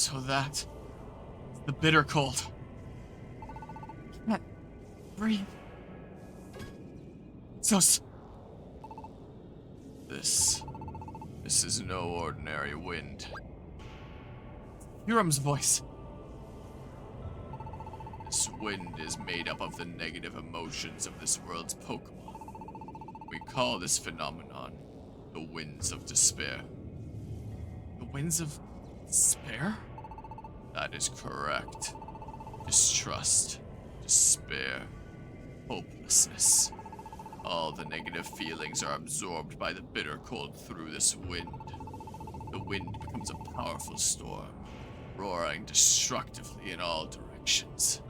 So that... the bitter cold. Can't breathe. This is no ordinary wind. Hiram's voice. This wind is made up of the negative emotions of this world's Pokemon. We call this phenomenon the winds of despair. The winds of despair? That is correct. Distrust, despair, hopelessness. All the negative feelings are absorbed by the bitter cold through this wind. The wind becomes a powerful storm, roaring destructively in all directions.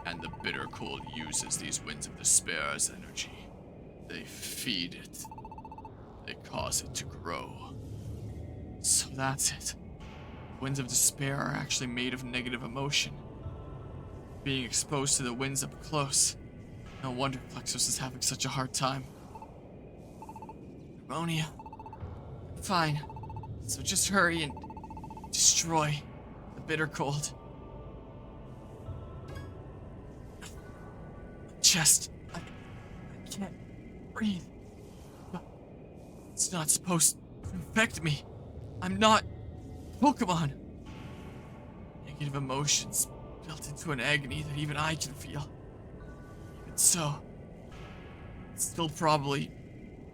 And the bitter cold uses these winds of despair as energy. They feed it. They cause it to grow. So that's it. Winds of despair are actually made of negative emotion. Being exposed to the winds up close. No wonder Plexus is having such a hard time. Pneumonia. Fine. So just hurry and destroy the bitter cold. Chest. I can't breathe. It's not supposed to infect me. I'm not Pokemon. Negative emotions built into an agony that even I can feel. Even so, it's still probably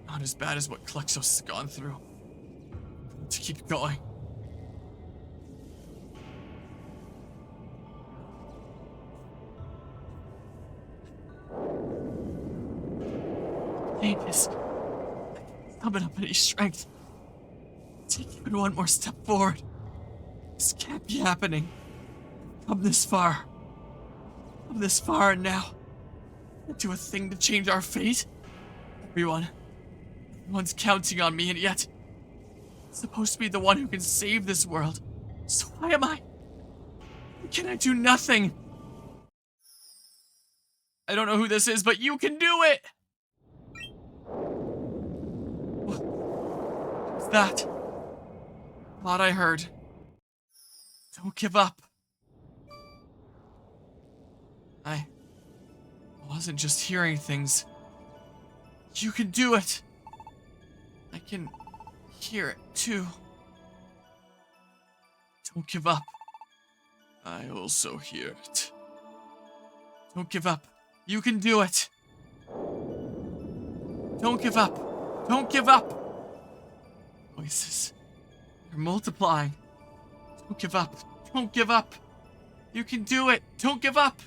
not as bad as what Klexos has gone through. To keep going. Pain is summon up any strength. Take even one more step forward. This can't be happening. Come this far. Come this far and now. Can't do a thing to change our fate. Everyone's counting on me, and yet I'm supposed to be the one who can save this world. So why am I? Can I do nothing? I don't know who this is, but you can do it! What's that? Thought I heard. Don't give up. I wasn't just hearing things. You can do it. I can hear it too. Don't give up. I also hear it. Don't give up. You can do it. Don't give up. Don't give up. Voices. They're multiplying. Don't give up. Don't give up. You can do it. Don't give up.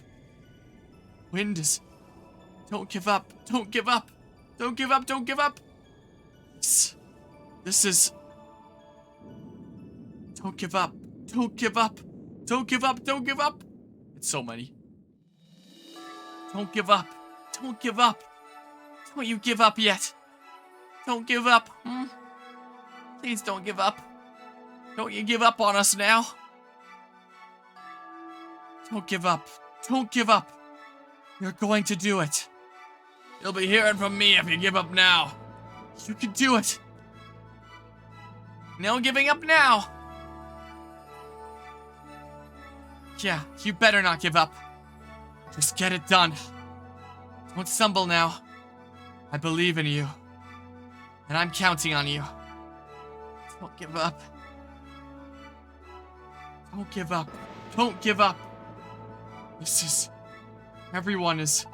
Wind is... Don't give up. Don't give up. Don't give up. Don't give up. This is... Don't give up. Don't give up. Don't give up. Don't give up. It's so many. Don't give up. Don't give up. Don't you give up yet. Don't give up. Please don't give up. Don't you give up on us now. Don't give up. Don't give up. You're going to do it. You'll be hearing from me if you give up now. You can do it. No giving up now. Yeah, you better not give up. Just get it done. Don't stumble now. I believe in you. And I'm counting on you. Don't give up. Don't give up. Don't give up. This is... Everyone is...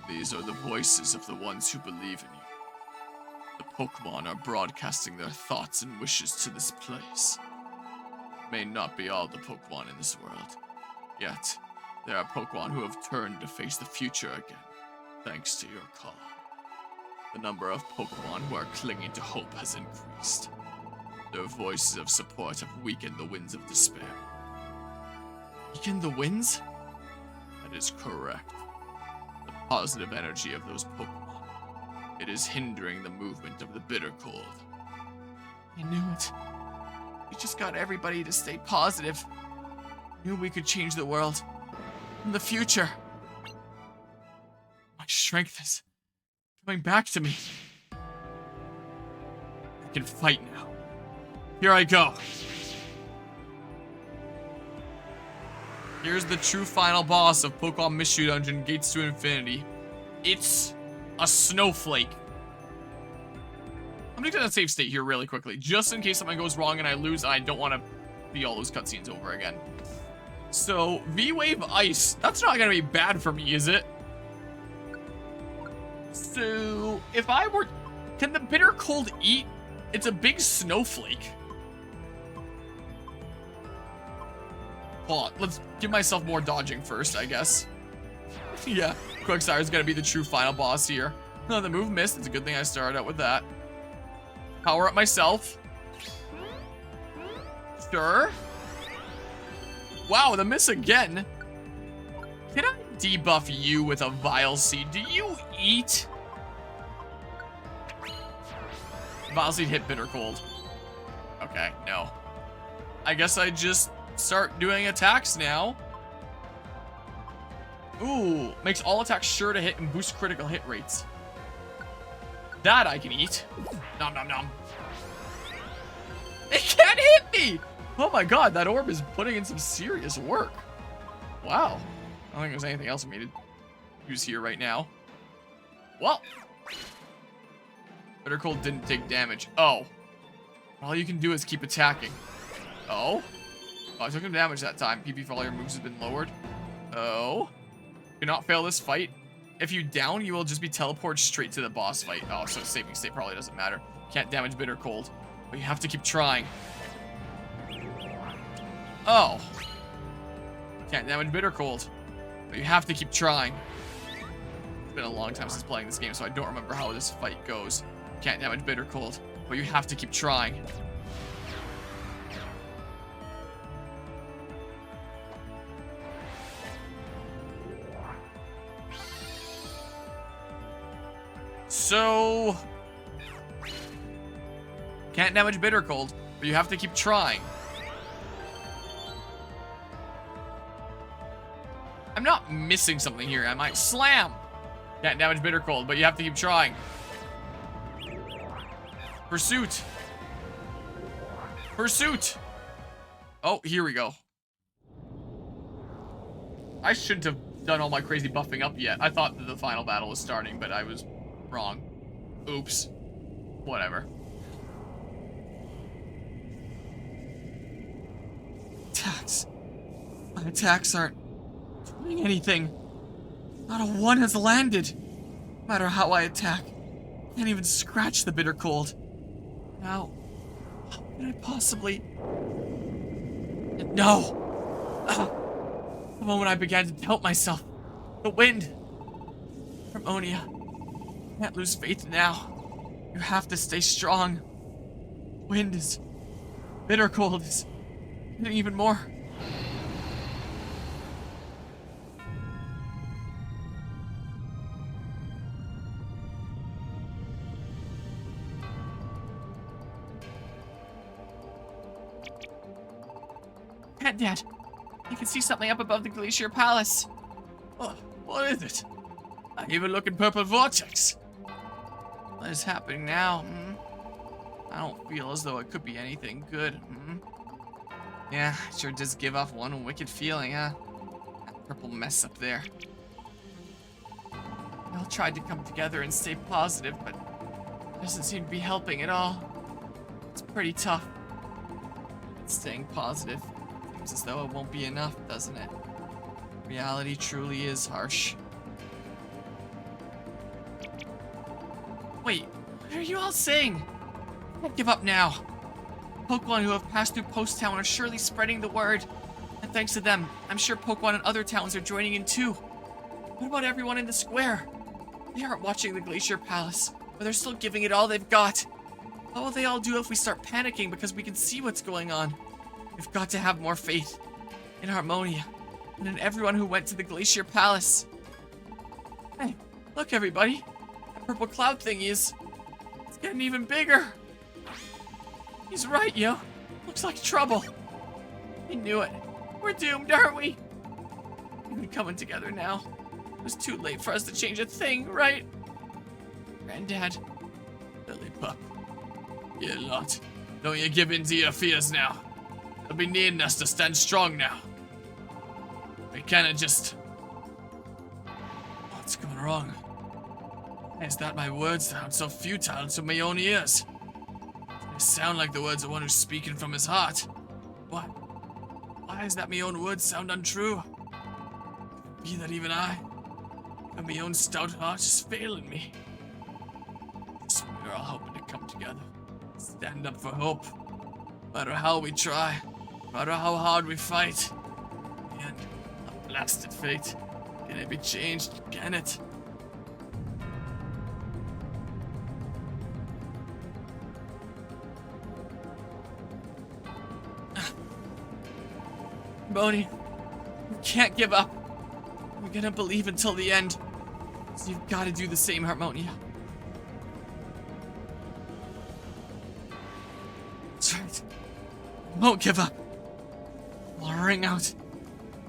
These are the voices of the ones who believe in you. The Pokemon are broadcasting their thoughts and wishes to this place. It may not be all the Pokemon in this world, yet there are Pokemon who have turned to face the future again, thanks to your call. The number of Pokemon who are clinging to hope has increased. Their voices of support have weakened the winds of despair. Weakened the winds? That is correct. The positive energy of those Pokemon. It is hindering the movement of the bitter cold. I knew it. We just got everybody to stay positive. I knew we could change the world. In the future. My strength is coming back to me. I can fight now. Here I go. Here's the true final boss of Pokémon Mystery Dungeon, Gates to Infinity. It's a snowflake. I'm gonna get a save state here really quickly, just in case something goes wrong and I lose, and I don't want to see all those cutscenes over again. So, V-Wave Ice. That's not gonna be bad for me, is it? So, if I were... Can the Bitter Cold eat? It's a big snowflake. Hold on, let's give myself more dodging first, I guess. Yeah, Quicksire is gonna be the true final boss here. No, the move missed. It's a good thing I started out with that. Power up myself. Sure. Wow, the miss again. Can I debuff you with a Vile Seed? Do you eat? Vile Seed hit Bitter Cold. Okay, no. I guess I just start doing attacks now. Ooh, makes all attacks sure to hit and boost critical hit rates. That I can eat. Nom nom nom. It can't hit me! Oh my god, that orb is putting in some serious work. Wow. I don't think there's anything else for me to use here right now. Well. Bitter Cold didn't take damage. Oh. All you can do is keep attacking. Oh. Oh, I took him damage that time. PP for all your moves has been lowered. Oh. Do not fail this fight. If you down, you will just be teleported straight to the boss fight. Oh, so saving state probably doesn't matter. Can't damage Bitter Cold. But you have to keep trying. Oh. Can't damage Bitter Cold. But you have to keep trying. It's been a long time since playing this game, so I don't remember how this fight goes. Can't damage Bitter Cold. But you have to keep trying. So... Can't damage Bitter Cold, but you have to keep trying. I'm not missing something here, am I? Slam! Can't damage Bitter Cold, but you have to keep trying. Pursuit! Pursuit! Oh, here we go. I shouldn't have done all my crazy buffing up yet. I thought that the final battle was starting, but I was wrong. Oops. Whatever. Attacks. My attacks aren't doing anything. Not a one has landed. No matter how I attack, I can't even scratch the Bitter Cold. Now, how can I possibly... No! The moment I began to doubt myself. The wind. Harmonia. Can't lose faith now. You have to stay strong. Wind is... Bitter Cold is... getting even more. Dad, I can see something up above the Glacier Palace. Oh, what is it? An evil-looking purple vortex. What is happening now? I don't feel as though it could be anything good. Yeah, it sure does give off one wicked feeling, huh? That purple mess up there. We all tried to come together and stay positive, but it doesn't seem to be helping at all. It's pretty tough. Staying positive seems as though it won't be enough, doesn't it? Reality truly is harsh. Wait, what are you all saying? I can't give up now. Pokemon who have passed through Post Town are surely spreading the word. And thanks to them, I'm sure Pokemon in other towns are joining in too. What about everyone in the square? They aren't watching the Glacier Palace, but they're still giving it all they've got. What will they all do if we start panicking because we can see what's going on? We've got to have more faith in Harmonia and in everyone who went to the Glacier Palace. Hey, look everybody. That purple cloud thingy is... it's getting even bigger. He's right, yo. Looks like trouble. I knew it. We're doomed, aren't we? We're coming together now. It was too late for us to change a thing, right? Granddad. Lily pup. You lot. Don't you give in to your fears now. They'll be needing us to stand strong now. We cannot just... What's going wrong? Is that my words sound so futile to my own ears? They sound like the words of one who's speaking from his heart. What? Why is that my own words sound untrue? Be that even I, and my own stout heart is failing me. So we're all hoping to come together, stand up for hope. No matter how we try, no matter how hard we fight. And a blasted fate. Can it be changed? Can it? Boney, you can't give up. We're gonna believe until the end. So you've gotta do the same, Harmonia. That's right. I won't give up. I'll wring out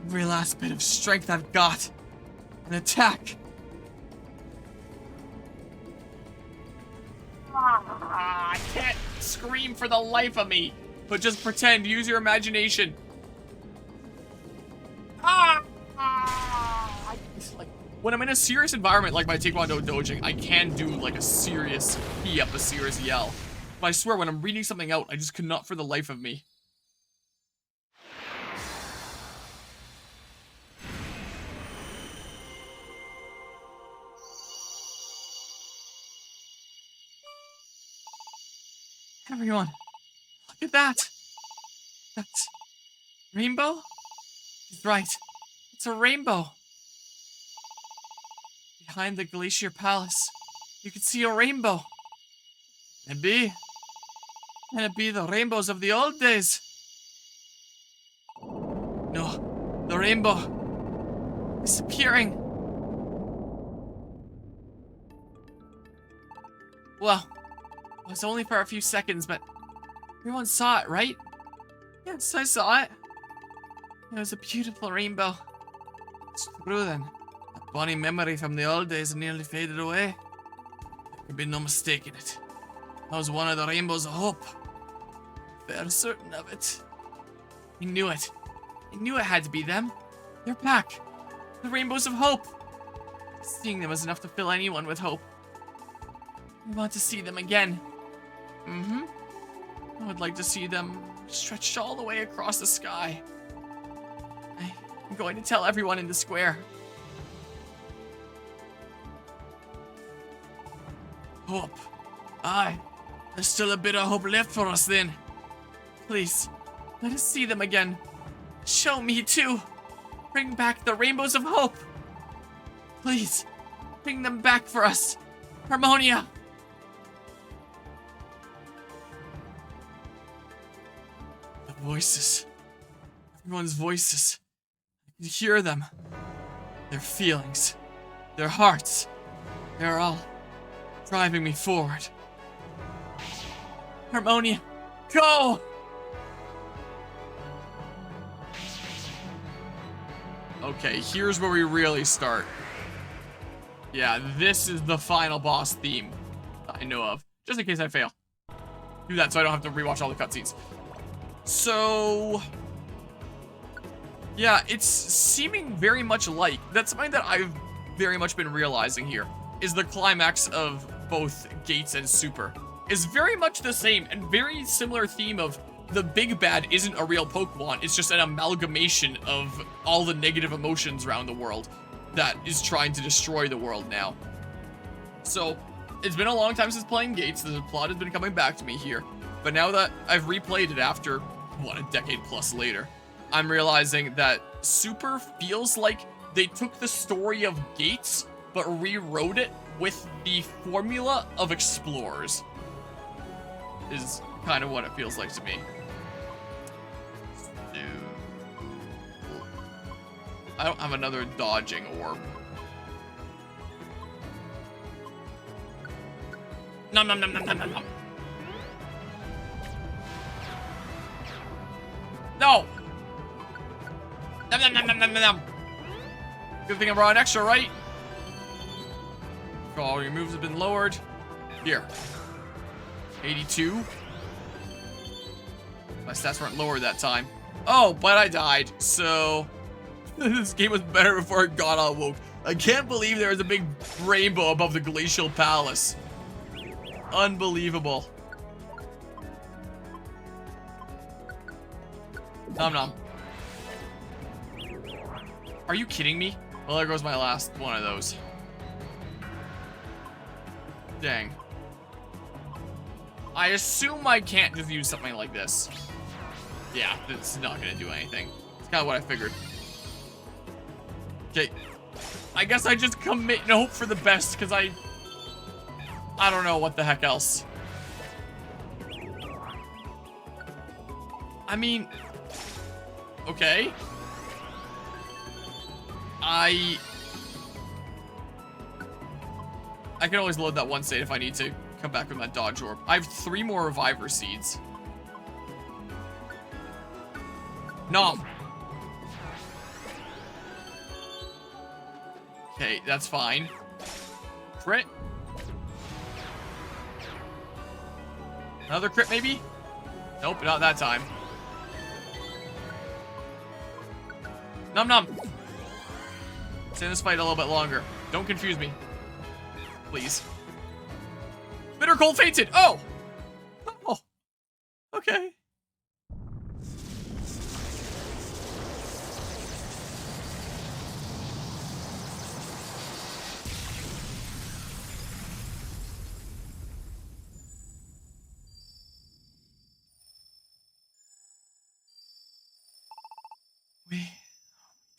every last bit of strength I've got and attack. I can't scream for the life of me, but just pretend. Use your imagination. Like, when I'm in a serious environment like my Taekwondo dojing, I can do like a serious key up, a serious yell. But I swear, when I'm reading something out, I just could not for the life of me. Everyone, look at that. That's rainbow? He's right. It's a rainbow. Behind the Glacier Palace, you can see a rainbow. Can it be the rainbows of the old days? No, the rainbow disappearing. Well, it was only for a few seconds, but everyone saw it, right? Yes, I saw it. It was a beautiful rainbow. It's true then. That bonny memory from the old days nearly faded away. There could be no mistaking it. That was one of the rainbows of hope. Fair certain of it. I knew it. I knew it had to be them. They're back. The rainbows of hope. Seeing them is enough to fill anyone with hope. I want to see them again. I would like to see them stretched all the way across the sky. I'm going to tell everyone in the square. Hope. Aye. There's still a bit of hope left for us then. Please, let us see them again. Show me too. Bring back the rainbows of hope. Please, bring them back for us. Harmonia. The voices. Everyone's voices. I can hear them. Their feelings. Their hearts. They're all driving me forward. Harmonia, go! Okay, here's where we really start. Yeah, this is the final boss theme I know of. Just in case I fail. Do that so I don't have to rewatch all the cutscenes. So... yeah, it's seeming very much like... that's something that I've very much been realizing here. Is the climax of both Gates and Super. Is very much the same and very similar theme of the big bad isn't a real Pokemon. It's just an amalgamation of all the negative emotions around the world that is trying to destroy the world now. So, it's been a long time since playing Gates. The plot has been coming back to me here. But now that I've replayed it after, what, a decade plus later, I'm realizing that Super feels like they took the story of Gates but rewrote it with the formula of Explorers. Is kind of what it feels like to me. I don't have another dodging orb. Nom nom nom nom nom nom nom. No! Nom nom nom nom nom nom. Good thing I brought an extra, right? All your moves have been lowered. Here. 82. My stats weren't lowered that time. Oh, but I died, so This game was better before it got all woke. I can't believe there was a big rainbow above the Glacial Palace. Unbelievable. Nom nom. Are you kidding me? Well, there goes my last one of those. Dang. I assume I can't just use something like this. Yeah, it's not gonna do anything. It's kind of what I figured. Okay. I guess I just commit and hope for the best, because I don't know what the heck else. I mean... Okay. I can always load that one state if I need to come back with that dodge orb. I have 3 more reviver seeds. Nom. Okay, that's fine. Crit. Another crit maybe? Nope, not that time. Nom nom. Stay in this fight a little bit longer. Don't confuse me. Please. Bitter Cold fainted! Oh! Oh. Okay. We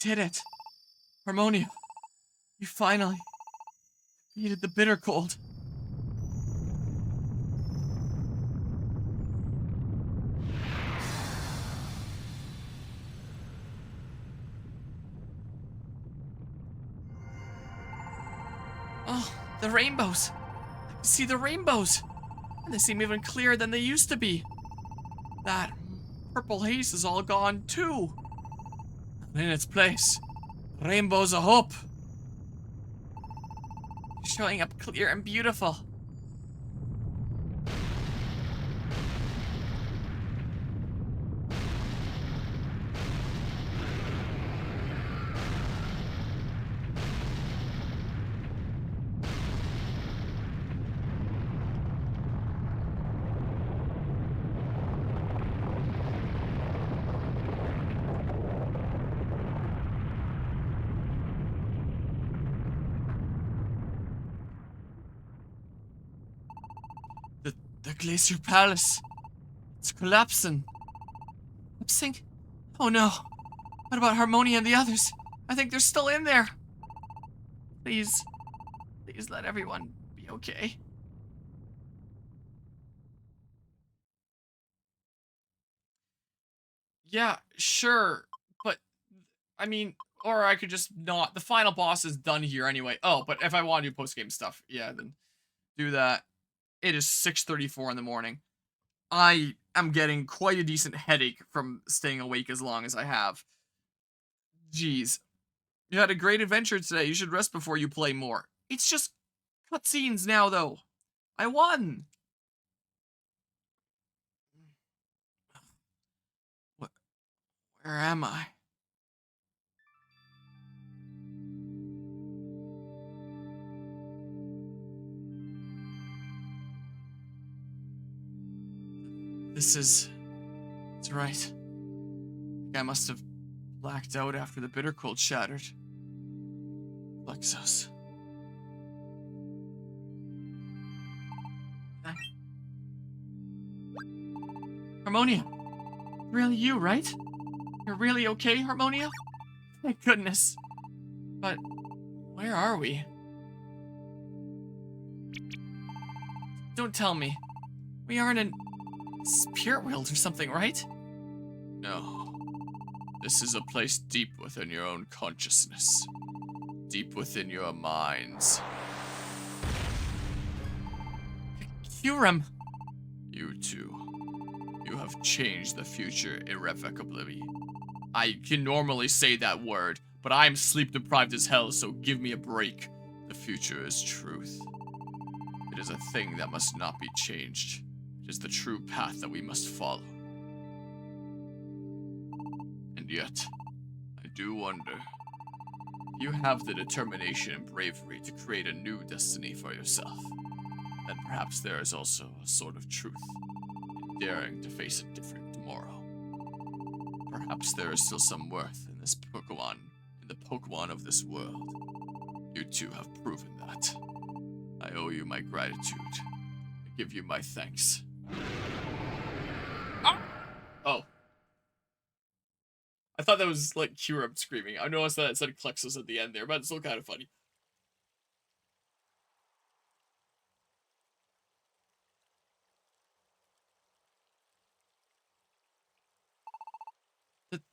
did it. Harmonia. You finally defeated the Bitter Cold. Oh, the rainbows. I can see the rainbows. And they seem even clearer than they used to be. That purple haze is all gone too. And in its place, rainbows of hope. Showing up clear and beautiful. The Glacier Palace. It's collapsing. Collapsing? Oh no. What about Harmonia and the others? I think they're still in there. Please. Please let everyone be okay. Yeah, sure. But, I mean, or I could just not. The final boss is done here anyway. Oh, but if I want to do post-game stuff, yeah, then do that. It is 6:34 in the morning. I am getting quite a decent headache from staying awake as long as I have. Jeez. You had a great adventure today. You should rest before you play more. It's just cutscenes now, though. I won. Where am I? It's right. I must have blacked out after the Bitter Cold shattered. Plexus. Harmonia. Really you, right? You're really okay, Harmonia? Thank goodness. But where are we? Don't tell me. We aren't in Spirit World or something, right? No. This is a place deep within your own consciousness. Deep within your minds. Kyurem. You too. You have changed the future irrevocably. I can normally say that word, but I'm sleep deprived as hell, so give me a break. The future is truth. It is a thing that must not be changed. It is the true path that we must follow. And yet, I do wonder. You have the determination and bravery to create a new destiny for yourself. Then perhaps there is also a sort of truth in daring to face a different tomorrow. Perhaps there is still some worth in this Pokemon, in the Pokemon of this world. You two have proven that. I owe you my gratitude. I give you my thanks. Ah! Oh. I thought that was like Kira screaming. I noticed that it said Klexos at the end there, but it's still kind of funny.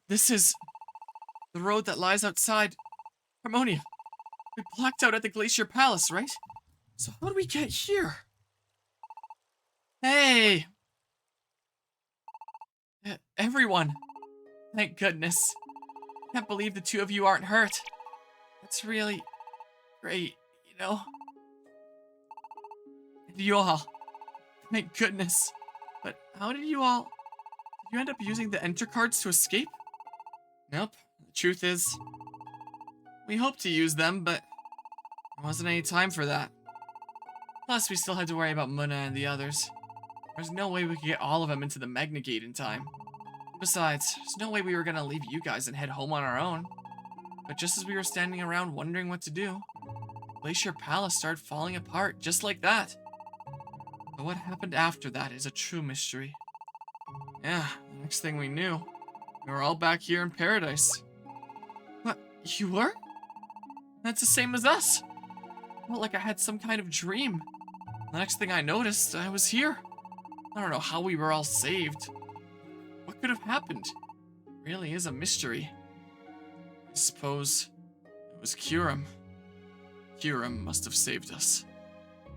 This is the road that lies outside Harmonia. We blacked out at the Glacier Palace, right? So how did we get here? Hey! Everyone! Thank goodness. I can't believe the two of you aren't hurt. That's really great, you know? And you all. Thank goodness. But how did you all... Did you end up using the enter cards to escape? Nope. The truth is, we hoped to use them, but there wasn't any time for that. Plus, we still had to worry about Muna and the others. There's no way we could get all of them into the Magna Gate in time. Besides, there's no way we were gonna leave you guys and head home on our own. But just as we were standing around wondering what to do, Glacier Palace started falling apart just like that. But what happened after that is a true mystery. Yeah, the next thing we knew, we were all back here in paradise. What? You were? That's the same as us. I felt like I had some kind of dream. The next thing I noticed, I was here. I don't know how we were all saved. What could have happened? It really is a mystery. I suppose it was Kyurem. Kyurem must have saved us.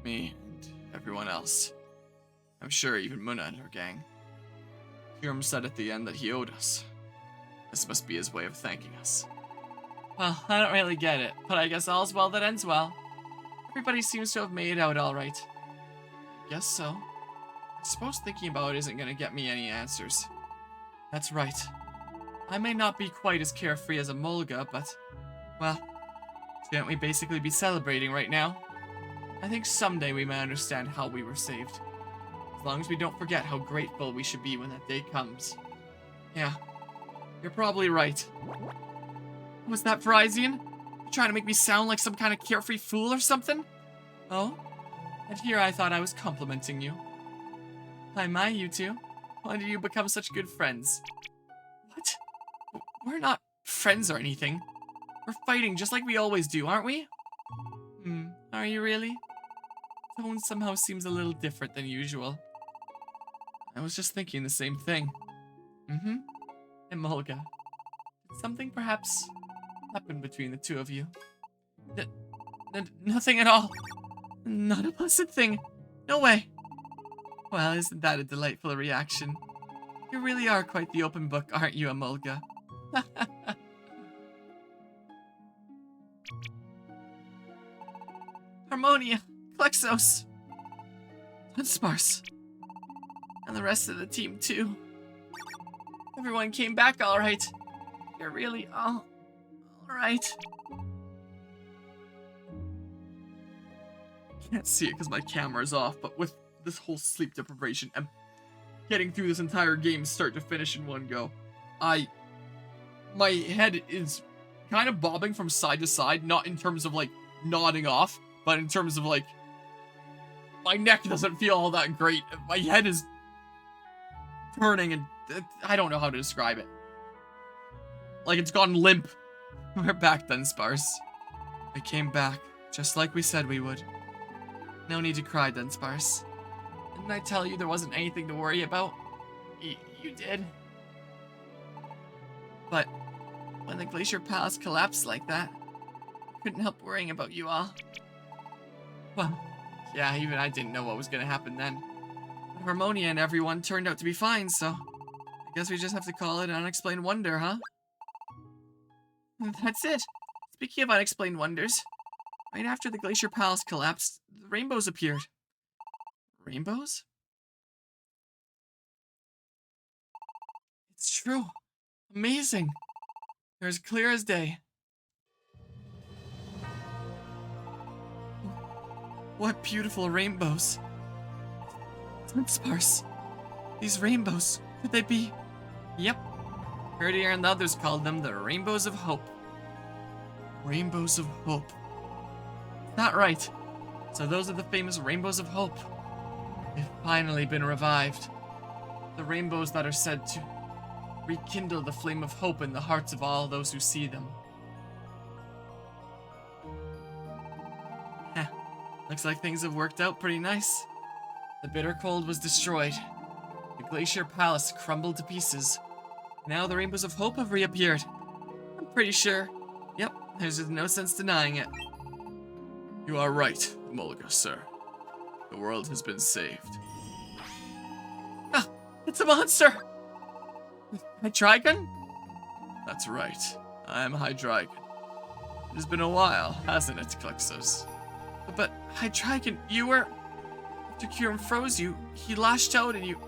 Me and everyone else. I'm sure even Muna and her gang. Kyurem said at the end that he owed us. This must be his way of thanking us. Well, I don't really get it, but I guess all's well that ends well. Everybody seems to have made it out all right. I guess so. I suppose thinking about it isn't gonna get me any answers. That's right. I may not be quite as carefree as a Mulga, but, well, shouldn't we basically be celebrating right now? I think someday we may understand how we were saved. As long as we don't forget how grateful we should be when that day comes. Yeah, you're probably right. Was that Verizon? You trying to make me sound like some kind of carefree fool or something? Oh? And here I thought I was complimenting you. Hi, my you two. When did you become such good friends? What? We're not friends or anything. We're fighting just like we always do, aren't we? Are you really? Tone somehow seems a little different than usual. I was just thinking the same thing. And Mulga. Did something perhaps happen between the two of you? Nothing at all. Not a pleasant thing. No way. Well, isn't that a delightful reaction? You really are quite the open book, aren't you, Emolga? Harmonia, Klexos, Dunsparce, and the rest of the team, too. Everyone came back all right. You're really all right. Can't see it because my camera's off, but with this whole sleep deprivation and getting through this entire game start to finish in one go, my head is kind of bobbing from side to side, not in terms of like nodding off, but in terms of like my neck doesn't feel all that great. My head is turning and I don't know how to describe it. Like it's gone limp. We're back then, Dunsparce. We came back, just like we said we would. No need to cry, Dunsparce. Didn't I tell you there wasn't anything to worry about? You did. But when the Glacier Palace collapsed like that, I couldn't help worrying about you all. Well, yeah, even I didn't know what was gonna happen then. But Harmonia and everyone turned out to be fine, so I guess we just have to call it an unexplained wonder, huh? That's it. Speaking of unexplained wonders, right after the Glacier Palace collapsed, the rainbows appeared. Rainbows? It's true. Amazing. They're as clear as day. What beautiful rainbows. Sparse. These rainbows, could they be? Yep. Herdier and the others called them the Rainbows of Hope. Rainbows of Hope. Not right. So those are the famous Rainbows of Hope. They've finally been revived. The rainbows that are said to rekindle the flame of hope in the hearts of all those who see them. Heh. Looks like things have worked out pretty nice. The bitter cold was destroyed. The glacier palace crumbled to pieces. Now the Rainbows of Hope have reappeared. I'm pretty sure. Yep, there's just no sense denying it. You are right, Mulga, sir. The world has been saved. Ah, it's a monster! Hydreigon? That's right. I am Hydreigon. It has been a while, hasn't it, Klexos? But Hydreigon, you were... After Kyurem froze you, he lashed out and you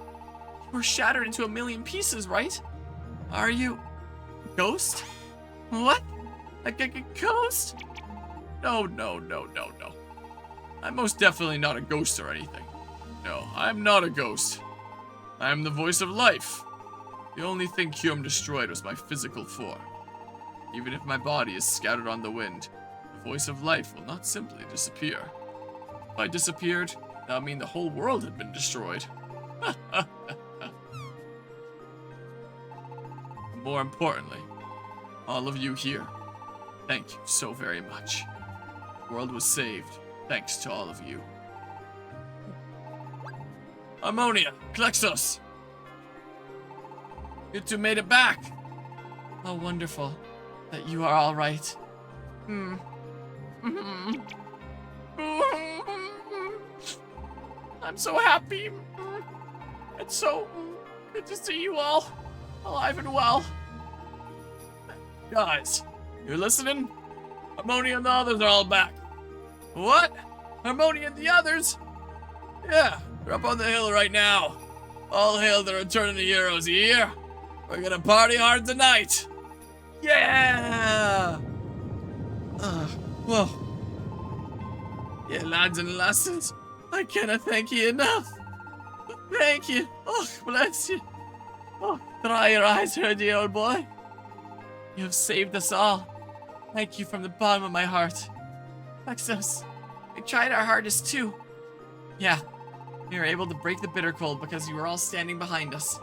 were shattered into a million pieces, right? Are you... a ghost? What? A ghost? No. I'm most definitely not a ghost or anything. No, I'm not a ghost. I am the voice of life. The only thing Kyurem destroyed was my physical form. Even if my body is scattered on the wind, the voice of life will not simply disappear. If I disappeared, that would mean the whole world had been destroyed. More importantly, all of you here, thank you so very much. The world was saved thanks to all of you. Harmonia, Klexos! You two made it back! How wonderful that you are all right. I'm so happy. It's so good to see you all alive and well. Guys, you listening? Harmonia and the others are all back. What? Harmonia and the others? Yeah, they're up on the hill right now. All hail the return of the heroes, you hear? We're gonna party hard tonight. Yeah! Well, yeah, lads and lasses, I cannot thank you enough. Thank you. Oh, bless you. Oh, dry your eyes, Herdy, old boy. You have saved us all. Thank you from the bottom of my heart. Klexos, we tried our hardest too. Yeah, we were able to break the bitter cold because you were all standing behind us.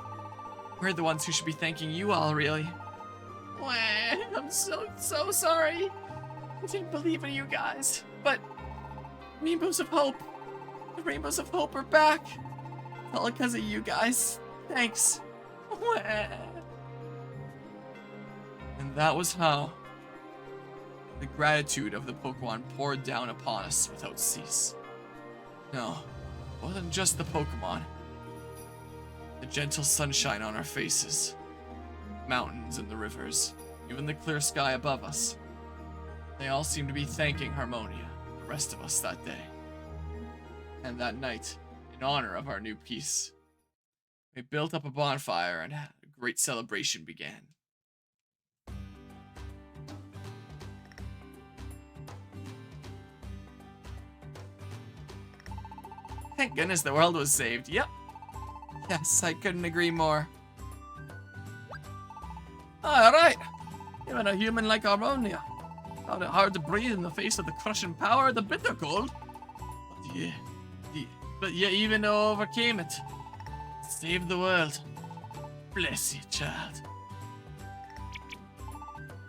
We're the ones who should be thanking you all, really. Wah, I'm so sorry. I didn't believe in you guys, but Rainbows of Hope. The Rainbows of Hope are back. All because of you guys. Thanks. Wah. And that was how the gratitude of the Pokemon poured down upon us without cease. No, it wasn't just the Pokemon. The gentle sunshine on our faces, mountains and the rivers, even the clear sky above us. They all seemed to be thanking Harmonia, the rest of us that day. And that night, in honor of our new peace, we built up a bonfire and a great celebration began. Thank goodness the world was saved. Yep. Yes, I couldn't agree more. Alright. Even a human like Harmonia found it hard to breathe in the face of the crushing power of the bitter cold. But you even overcame it. Saved the world. Bless you, child.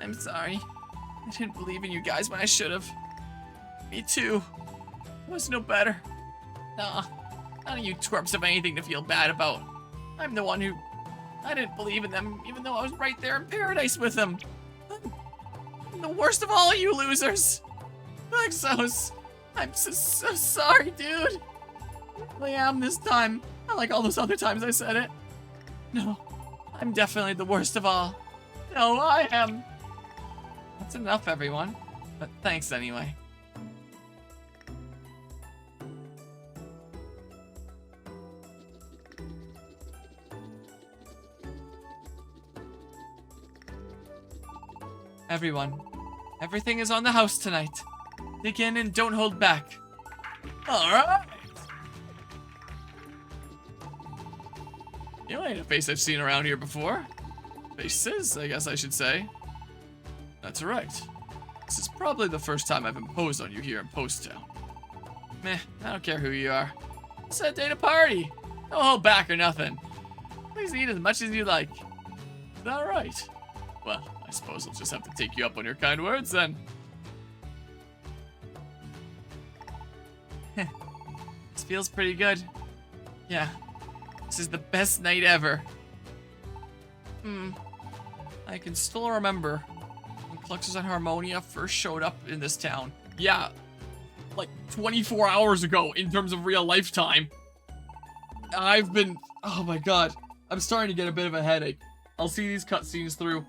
I'm sorry. I didn't believe in you guys when I should have. Me too. I was no better. Nah, none of you twerps have anything to feel bad about. I'm the one who... I didn't believe in them, even though I was right there in paradise with them. I'm the worst of all of you losers. Klexos, I'm so sorry, dude. I am this time. Not like all those other times I said it. No, I'm definitely the worst of all. No, I am. That's enough, everyone. But thanks anyway. everyone. Everything is on the house tonight. Dig in and don't hold back. Alright! You ain't a face I've seen around here before. Faces, I guess I should say. That's right. This is probably the first time I've imposed on you here in Post Town. Meh, I don't care who you are. It's a day to party. No hold back or nothing. Please eat as much as you like. Is that right? Well, I suppose I'll just have to take you up on your kind words then. This feels pretty good. Yeah, this is the best night ever. I can still remember when Cluxus and Harmonia first showed up in this town. Yeah, like 24 hours ago in terms of real life time. Oh my god, I'm starting to get a bit of a headache. I'll see these cutscenes through.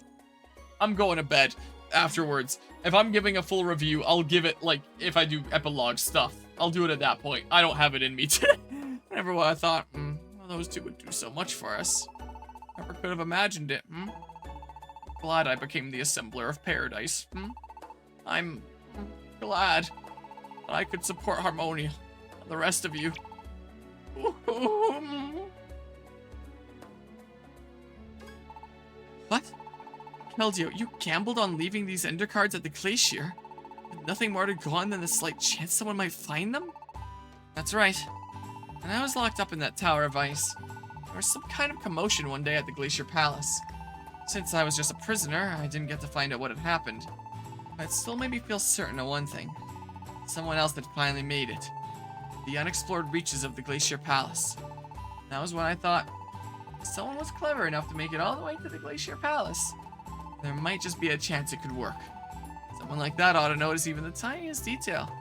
I'm going to bed afterwards. If I'm giving a full review, I'll give it, like, if I do epilogue stuff, I'll do it at that point. I don't have it in me today. Never would have thought, well, those two would do so much for us. Never could have imagined it, Glad I became the assembler of paradise, I'm glad that I could support Harmonia and the rest of you. What? Keldeo, you gambled on leaving these ender cards at the glacier? With nothing more to go on than the slight chance someone might find them? That's right. And I was locked up in that tower of ice. There was some kind of commotion one day at the Glacier Palace. Since I was just a prisoner, I didn't get to find out what had happened. But it still made me feel certain of one thing. Someone else had finally made it. The unexplored reaches of the Glacier Palace. That was when I thought, if someone was clever enough to make it all the way to the Glacier Palace, there might just be a chance it could work. Someone like that ought to notice even the tiniest detail.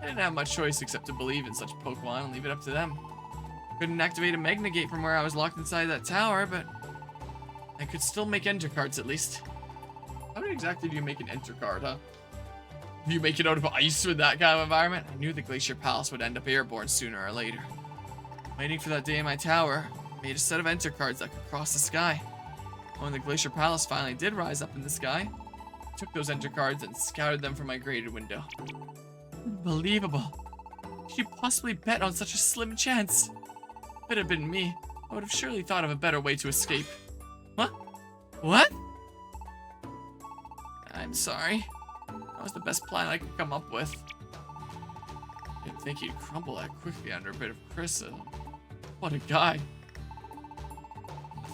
I didn't have much choice except to believe in such Pokemon and leave it up to them. Couldn't activate a Magna Gate from where I was locked inside that tower, but I could still make enter cards at least. How exactly do you make an enter card, huh? Do you make it out of ice with that kind of environment? I knew the Glacier Palace would end up airborne sooner or later. Waiting for that day in my tower, I made a set of enter cards that could cross the sky. When the Glacier Palace finally did rise up in the sky, I took those enter cards and scouted them from my graded window. Unbelievable. Could you possibly bet on such a slim chance? If it had been me, I would have surely thought of a better way to escape. What? What? I'm sorry. That was the best plan I could come up with. Didn't think he'd crumble that quickly under a bit of criticism. What a guy.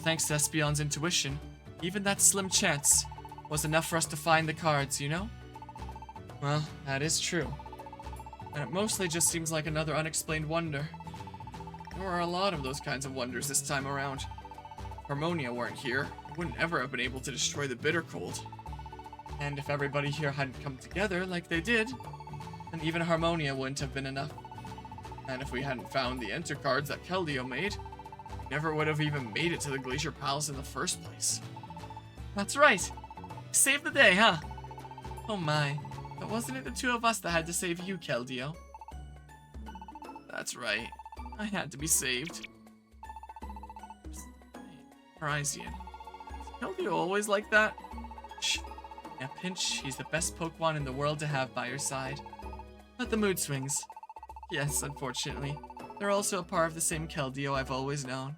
Thanks to Espion's intuition, even that slim chance was enough for us to find the cards, you know? Well, that is true. And it mostly just seems like another unexplained wonder. There were a lot of those kinds of wonders this time around. If Harmonia weren't here, I wouldn't ever have been able to destroy the Bitter Cold. And if everybody here hadn't come together like they did, then even Harmonia wouldn't have been enough. And if we hadn't found the enter cards that Keldeo made, we never would have even made it to the Glacier Palace in the first place. That's right! Saved the day, huh? Oh my, but wasn't it the two of us that had to save you, Keldeo? That's right. I had to be saved. Horizon. Is Keldeo always like that? Shh. In a pinch, he's the best Pokemon in the world to have by your side. But the mood swings. Yes, unfortunately. They're also a part of the same Keldeo I've always known.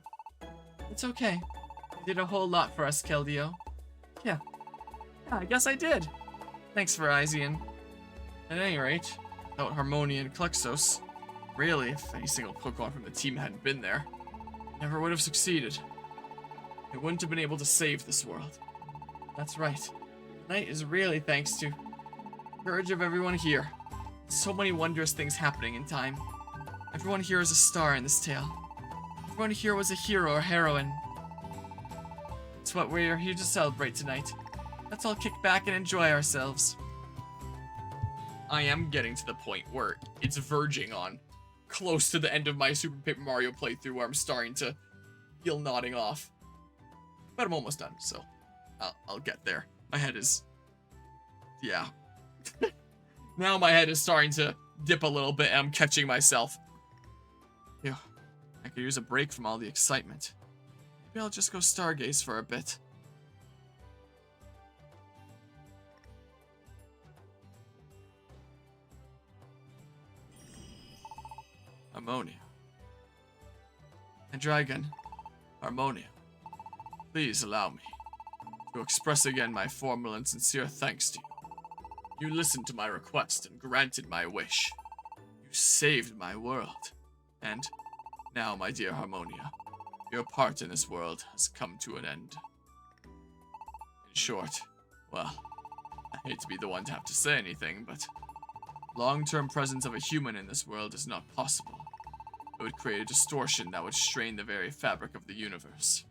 It's okay. You did a whole lot for us, Keldeo. Yeah, I guess I did. Thanks, Verizon. At any rate, without Harmonia and Cluxos, really, if any single Pokemon from the team hadn't been there, I never would have succeeded. It wouldn't have been able to save this world. That's right. Tonight is really thanks to the courage of everyone here. So many wondrous things happening in time. Everyone here is a star in this tale. Everyone here was a hero or heroine. It's what we're here to celebrate tonight. Let's all kick back and enjoy ourselves. I am getting to the point where it's verging on close to the end of my Super Paper Mario playthrough where I'm starting to feel nodding off. But I'm almost done, so I'll get there. My head is... yeah. Now my head is starting to dip a little bit and I'm catching myself. Yeah, I could use a break from all the excitement. Maybe I'll just go stargaze for a bit. Harmonia. And Dragon, Harmonia, please allow me to express again my formal and sincere thanks to you. You listened to my request and granted my wish. You saved my world. And now, my dear Harmonia, your part in this world has come to an end. In short, well, I hate to be the one to have to say anything, but long-term presence of a human in this world is not possible. It would create a distortion that would strain the very fabric of the universe.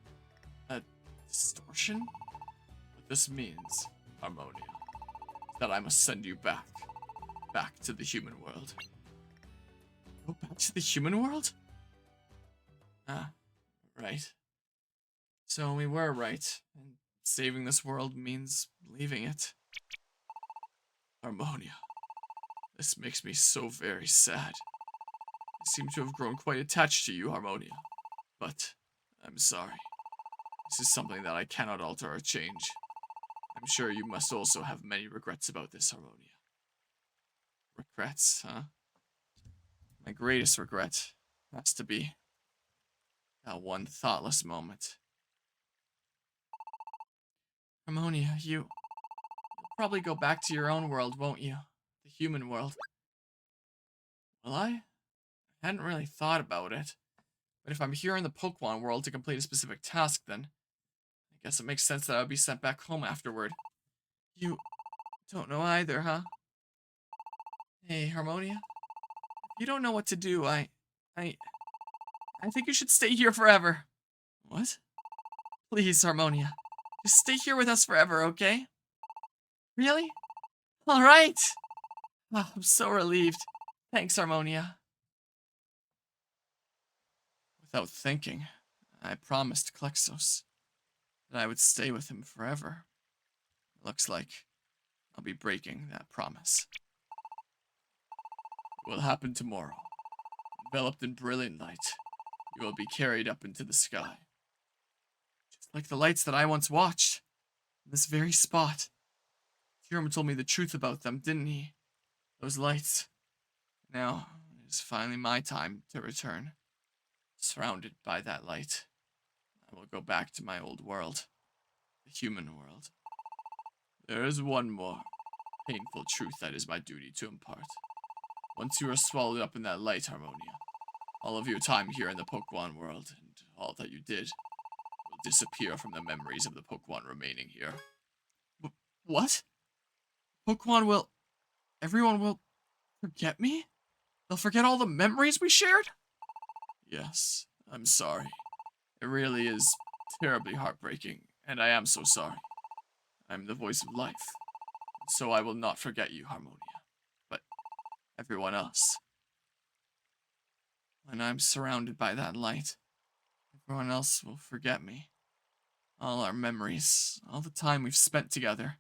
A distortion? What this means, Harmonia, is that I must send you back to the human world. Go back to the human world? Ah, right. So we were right, and saving this world means leaving it. Harmonia, this makes me so very sad. I seem to have grown quite attached to you, Harmonia, but I'm sorry. This is something that I cannot alter or change. I'm sure you must also have many regrets about this, Harmonia. Regrets, huh? My greatest regret has to be that one thoughtless moment. Harmonia, you'll probably go back to your own world, won't you? The human world. Will I? I hadn't really thought about it. But if I'm here in the Pokemon world to complete a specific task, then I guess it makes sense that I would be sent back home afterward. You don't know either, huh? Hey, Harmonia? If you don't know what to do, I think you should stay here forever. What? Please, Harmonia. Just stay here with us forever, okay? Really? Alright! Oh, I'm so relieved. Thanks, Harmonia. Without thinking, I promised Klexos that I would stay with him forever. It looks like I'll be breaking that promise. It will happen tomorrow. Enveloped in brilliant light, you will be carried up into the sky. Just like the lights that I once watched. In this very spot. Hiram told me the truth about them, didn't he? Those lights. Now, it is finally my time to return. Surrounded by that light, I will go back to my old world. The human world. There is one more painful truth that is my duty to impart. Once you are swallowed up in that light, Harmonia, all of your time here in the Pokemon world and all that you did will disappear from the memories of the Pokemon remaining here. What? Everyone will forget me? They'll forget all the memories we shared? Yes, I'm sorry. It really is terribly heartbreaking, and I am so sorry. I'm the voice of life, so I will not forget you, Harmonia. But everyone else. When I'm surrounded by that light, everyone else will forget me. All our memories, all the time we've spent together,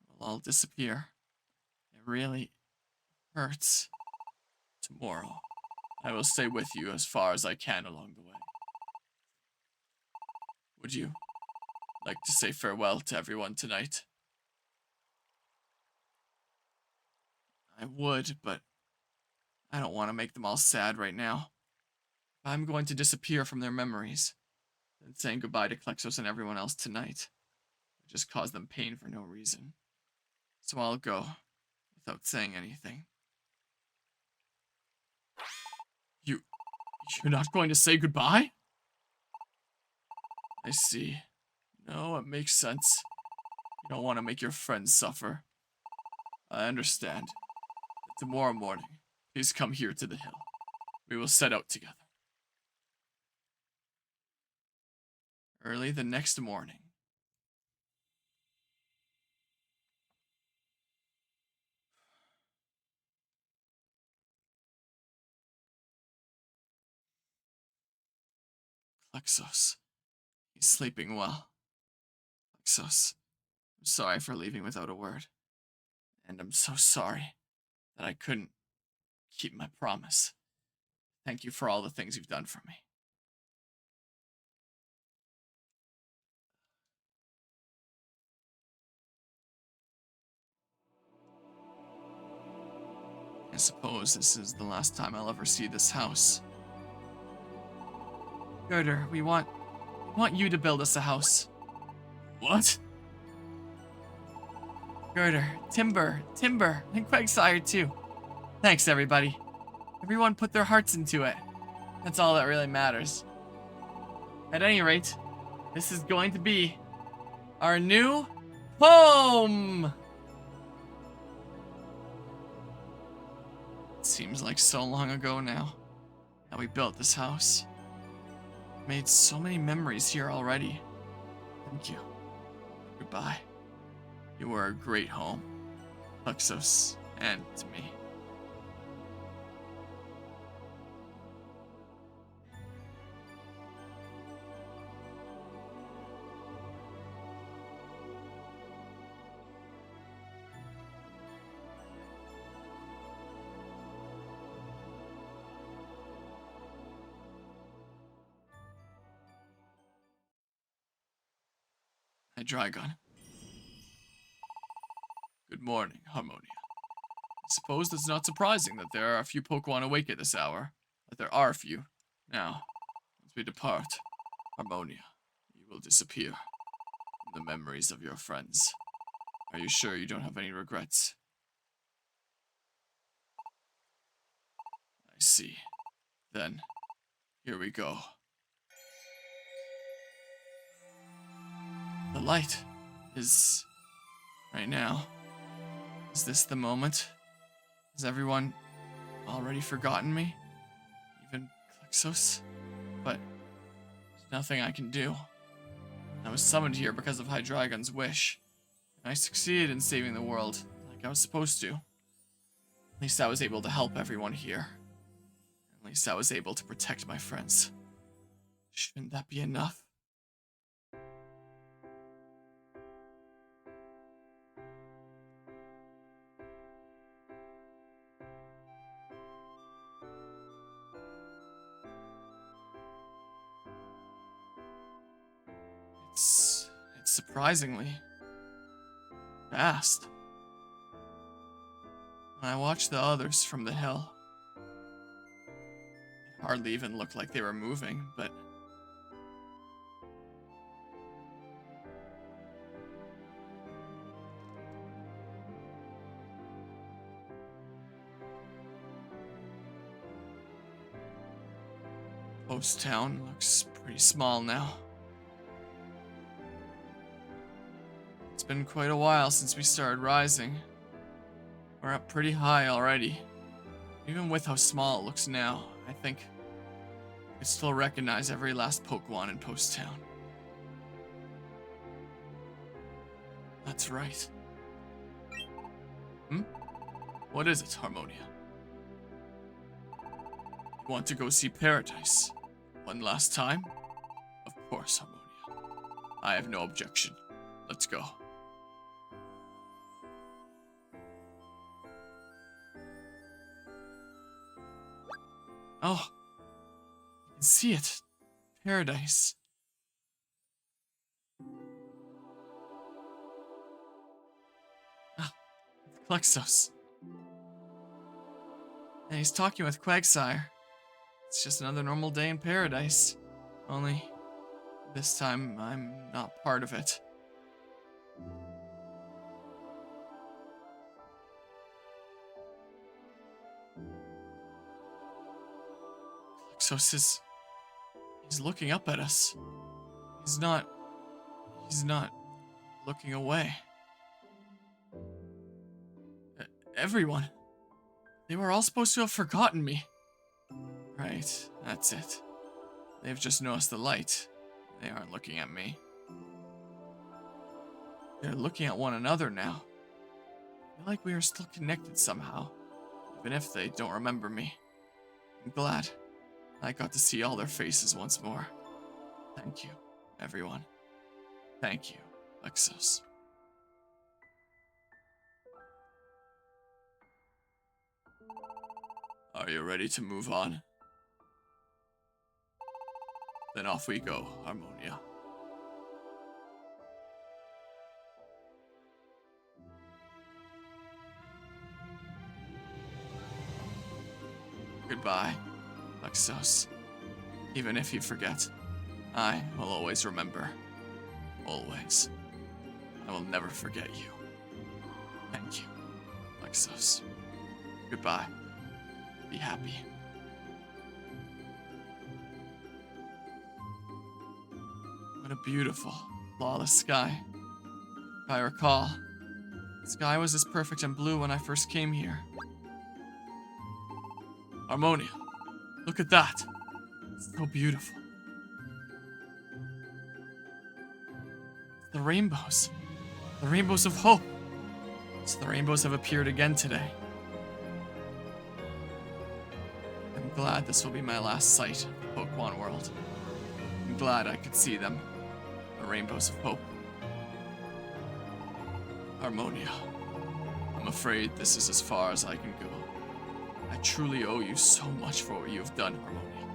will all disappear. It really hurts. Tomorrow, I will stay with you as far as I can along the way. Would you like to say farewell to everyone tonight? I would, but I don't want to make them all sad right now. If I'm going to disappear from their memories, then saying goodbye to Klexos and everyone else tonight would just cause them pain for no reason. So I'll go without saying anything. You're not going to say goodbye? I see. No, it makes sense. You don't want to make your friends suffer. I understand. But tomorrow morning, please come here to the hill. We will set out together. Early the next morning. Klexos. He's sleeping well. Klexos, I'm sorry for leaving without a word. And I'm so sorry that I couldn't keep my promise. Thank you for all the things you've done for me. suppose this is the last time I'll ever see this house. Girder, we want you to build us a house. What? Girder, Timber, and Quagsire too. Thanks, everybody. Everyone put their hearts into it. That's all that really matters. At any rate, this is going to be our new home! It seems like so long ago now that we built this house. Made so many memories here already. Thank you. Goodbye. You were a great home, Luxos, and to me. Hydreigon. Good morning, Harmonia. I suppose it's not surprising that there are a few Pokemon awake at this hour. But there are a few. Now, once we depart, Harmonia, you will disappear from the memories of your friends. Are you sure you don't have any regrets? I see. Then, here we go. The light is right now. Is this the moment? Has everyone already forgotten me? Even Klexos? But there's nothing I can do. I was summoned here because of Hydreigon's wish. And I succeeded in saving the world like I was supposed to. At least I was able to help everyone here. At least I was able to protect my friends. Shouldn't that be enough? It's surprisingly fast. When I watched the others from the hill, it hardly even looked like they were moving, but Post Town looks pretty small now. It's been quite a while since we started rising. We're up pretty high already. Even with how small it looks now, I think I could still recognize every last Pokemon in Post Town. That's right. What is it, Harmonia? You want to go see Paradise? One last time? Of course, Harmonia. I have no objection. Let's go. Oh, you can see it. Paradise. Ah, Klexos. And he's talking with Quagsire. It's just another normal day in Paradise. Only, this time, I'm not part of it. Klexos he's looking up at us. He's not looking away. Everyone. They were all supposed to have forgotten me. Right, that's it. They've just noticed the light. They aren't looking at me. They're looking at one another now. I feel like we are still connected somehow, even if they don't remember me. I'm glad I got to see all their faces once more. Thank you, everyone. Thank you, Lexos. Are you ready to move on? Then off we go, Harmonia. Goodbye, Plexos. Even if you forget, I will always remember. Always. I will never forget you. Thank you, Plexos. Goodbye. Be happy. What a beautiful, flawless sky. If I recall, the sky was as perfect and blue when I first came here. Harmonia, look at that. It's so beautiful. The rainbows. The rainbows of hope. So the rainbows have appeared again today. I'm glad this will be my last sight of the Pokemon world. I'm glad I could see them. The rainbows of hope. Harmonia, I'm afraid this is as far as I can go. I truly owe you so much for what you have done, Harmonia.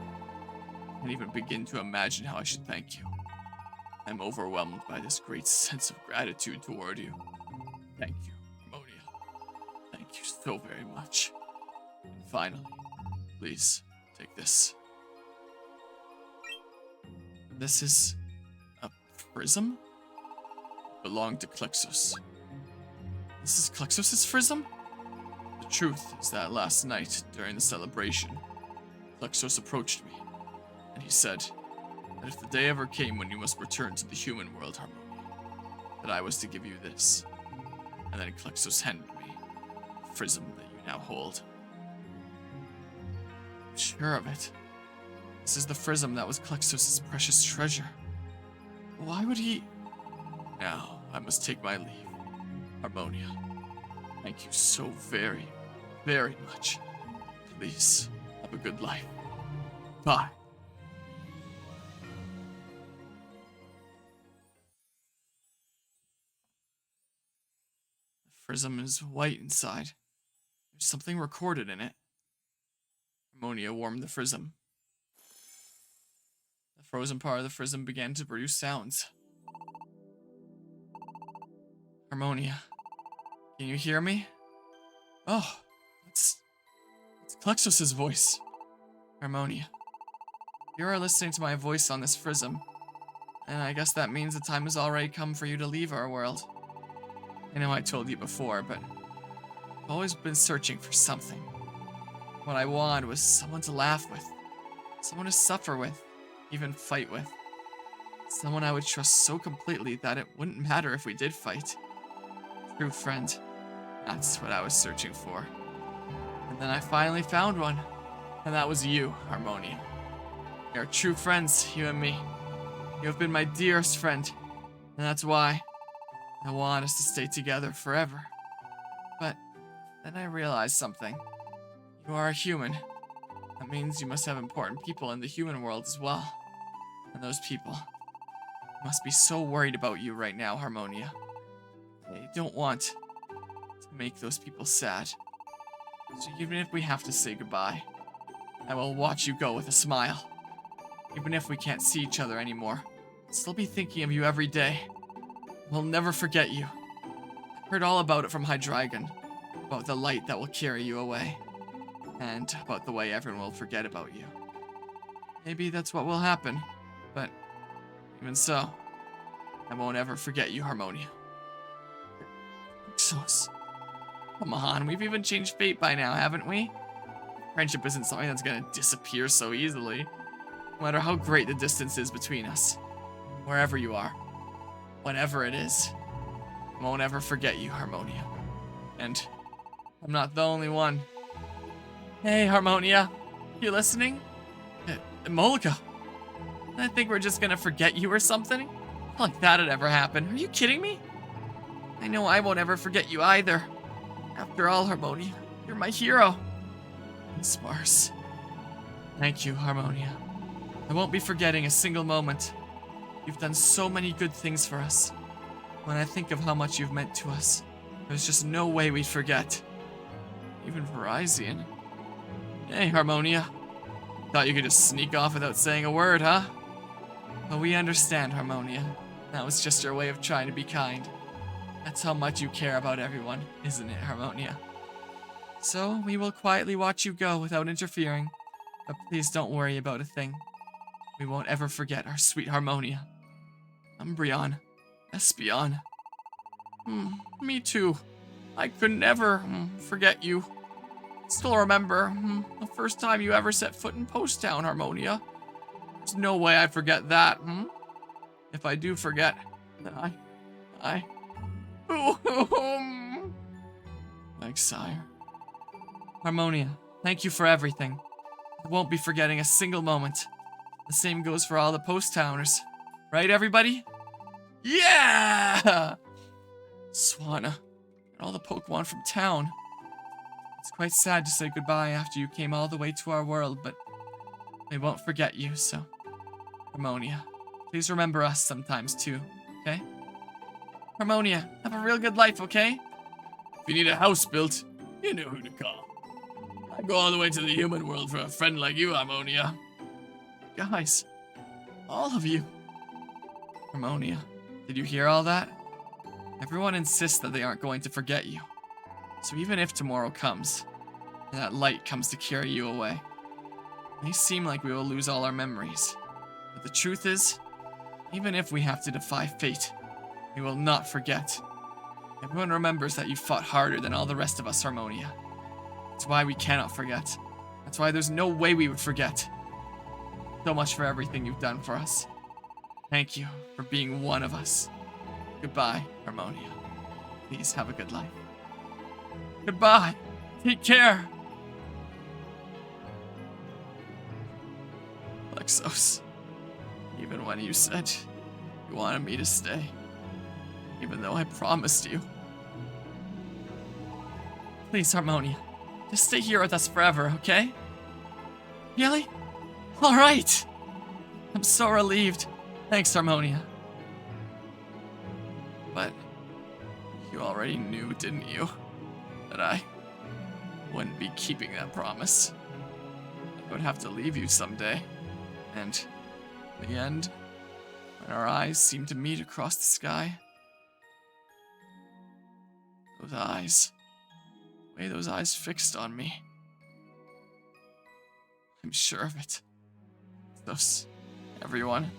I can't even begin to imagine how I should thank you. I'm overwhelmed by this great sense of gratitude toward you. Thank you, Harmonia. Thank you so very much. And finally, please take this. This is a prism? It belonged to Klexos. This is Klexos' prism? The truth is that last night, during the celebration, Klexos approached me, and he said that if the day ever came when you must return to the human world, Harmonia, that I was to give you this. And then Klexos handed me the prism that you now hold. I'm sure of it. This is the prism that was Klexos' precious treasure. Why would he... Now, I must take my leave. Harmonia, thank you so very, very much. Please, have a good life. Bye. The prism is white inside. There's something recorded in it. Harmonia warmed the prism. The frozen part of the prism began to produce sounds. Harmonia, can you hear me? Oh, it's Klexos' voice. Harmonia, you are listening to my voice on this prism, and I guess that means the time has already come for you to leave our world. I know I told you before, but I've always been searching for something. What I wanted was someone to laugh with, someone to suffer with, even fight with. Someone I would trust so completely that it wouldn't matter if we did fight. True friend. That's what I was searching for. And then I finally found one. And that was you, Harmonia. We are true friends, you and me. You have been my dearest friend. And that's why I want us to stay together forever. But then I realized something. You are a human. That means you must have important people in the human world as well. And those people must be so worried about you right now, Harmonia. They don't want to make those people sad. So even if we have to say goodbye, I will watch you go with a smile. Even if we can't see each other anymore, I'll still be thinking of you every day. We'll never forget you. I heard all about it from Hydreigon, about the light that will carry you away, and about the way everyone will forget about you. Maybe that's what will happen, but even so, I won't ever forget you, Harmonia. Klexos. Come on, we've even changed fate by now, haven't we? Friendship isn't something that's gonna disappear so easily. No matter how great the distance is between us. Wherever you are. Whatever it is. I won't ever forget you, Harmonia. And I'm not the only one. Hey, Harmonia. You listening? Molika. I think we're just gonna forget you or something? Not like that'd ever happen. Are you kidding me? I know I won't ever forget you either. After all, Harmonia, you're my hero. And sparse. Thank you, Harmonia. I won't be forgetting a single moment. You've done so many good things for us. When I think of how much you've meant to us, there's just no way we'd forget. Even Verizon. Hey, Harmonia. Thought you could just sneak off without saying a word, huh? But we understand, Harmonia. That was just your way of trying to be kind. That's how much you care about everyone, isn't it, Harmonia? So we will quietly watch you go without interfering. But please don't worry about a thing. We won't ever forget our sweet Harmonia. Umbreon. Espeon. Me too. I could never forget you. Still remember the first time you ever set foot in Post Town, Harmonia. There's no way I forget that. If I do forget, then I. Thanks, sire. Harmonia, thank you for everything. I won't be forgetting a single moment. The same goes for all the Post Towners. Right, everybody? Yeah! Swanna, and all the Pokemon from town. It's quite sad to say goodbye after you came all the way to our world, but we won't forget you, so... Harmonia, please remember us sometimes too, okay? Harmonia, have a real good life, okay? If you need a house built, you know who to call. I go all the way to the human world for a friend like you, Harmonia. Guys, all of you. Harmonia, did you hear all that? Everyone insists that they aren't going to forget you. So even if tomorrow comes, and that light comes to carry you away, it may seem like we will lose all our memories. But the truth is, even if we have to defy fate, we will not forget. Everyone remembers that you fought harder than all the rest of us, Harmonia. That's why we cannot forget. That's why there's no way we would forget. So much for everything you've done for us. Thank you for being one of us. Goodbye, Harmonia. Please have a good life. Goodbye. Take care. Lexos, even when you said you wanted me to stay, even though I promised you. Please, Harmonia, just stay here with us forever, okay? Really? All right. I'm so relieved. Thanks, Harmonia. But you already knew, didn't you, that I wouldn't be keeping that promise. I would have to leave you someday. And in the end, when our eyes seemed to meet across the sky, those eyes, the way those eyes fixed on me, I'm sure of it. Those, everyone,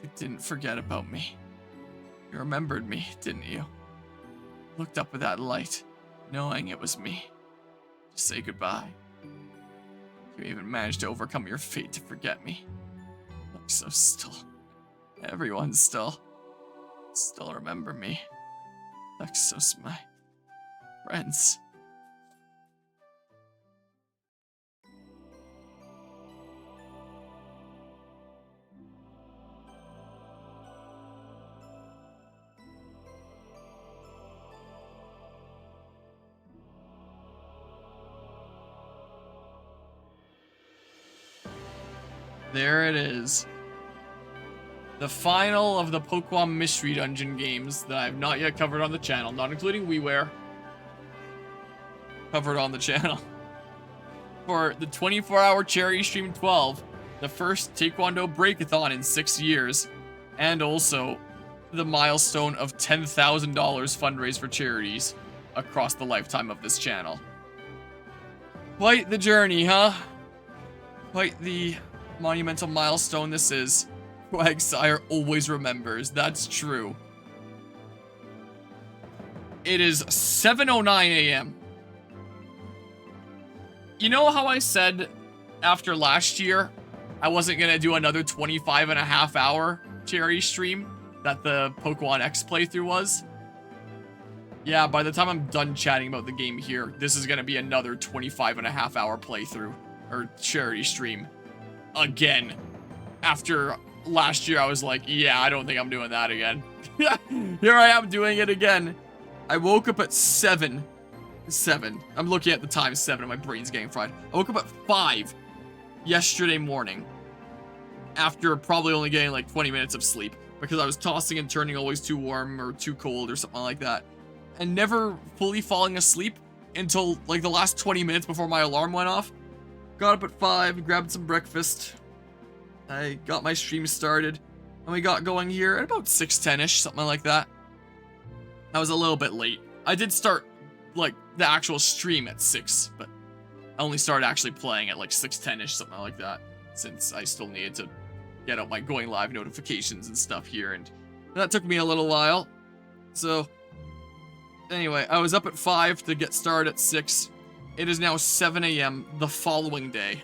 you didn't forget about me. You remembered me, didn't you? Looked up at that light, knowing it was me, to say goodbye. You even managed to overcome your fate to forget me. Look, so still, everyone still remember me. Lexos, my friends. There it is. The final of the Pokémon Mystery Dungeon games that I have not yet covered on the channel, not including WiiWare. Covered on the channel. For the 24-hour Charity Stream 12, the first Taekwondo Breakathon in 6 years, and also the milestone of $10,000 fundraised for charities across the lifetime of this channel. Quite the journey, huh? Quite the monumental milestone this is. Quagsire always remembers. That's true. It is 7:09 a.m. You know how I said after last year I wasn't gonna do another 25.5-hour charity stream that the Pokemon X playthrough was? Yeah, by the time I'm done chatting about the game here, this is gonna be another 25.5-hour playthrough or charity stream. Again. After last year, I was like, yeah, I don't think I'm doing that again. Here I am doing it again. I woke up at 7. I'm looking at the time, 7, and my brain's getting fried. I woke up at 5 yesterday morning. After probably only getting like 20 minutes of sleep. Because I was tossing and turning, always too warm or too cold or something like that. And never fully falling asleep until like the last 20 minutes before my alarm went off. Got up at 5, grabbed some breakfast. I got my stream started, and we got going here at about 6:10ish, something like that. I was a little bit late. I did start, like, the actual stream at 6, but I only started actually playing at like 6:10ish, something like that, since I still needed to get out my going live notifications and stuff here, and that took me a little while. So anyway, I was up at 5 to get started at 6. It is now 7 a.m. the following day.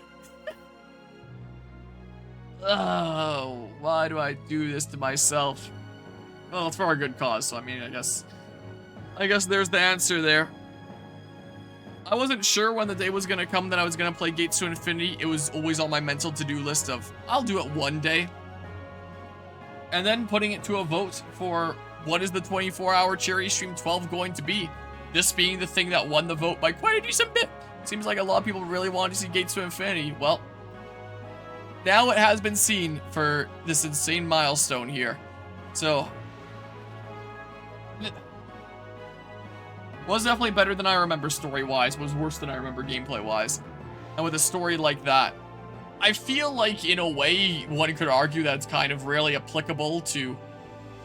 Oh, why do I do this to myself? Well, it's for a good cause, so I mean, I guess there's the answer there. I wasn't sure when the day was gonna come that I was gonna play Gates to Infinity. It was always on my mental to-do list of, I'll do it one day. And then putting it to a vote for what is the 24-hour Cherry Stream 12 going to be? This being the thing that won the vote by quite a decent bit. Seems like a lot of people really wanted to see Gates to Infinity. Well, now it has been seen for this insane milestone here. So, was definitely better than I remember story-wise, was worse than I remember gameplay-wise. And with a story like that, I feel like, in a way, one could argue that it's kind of really applicable to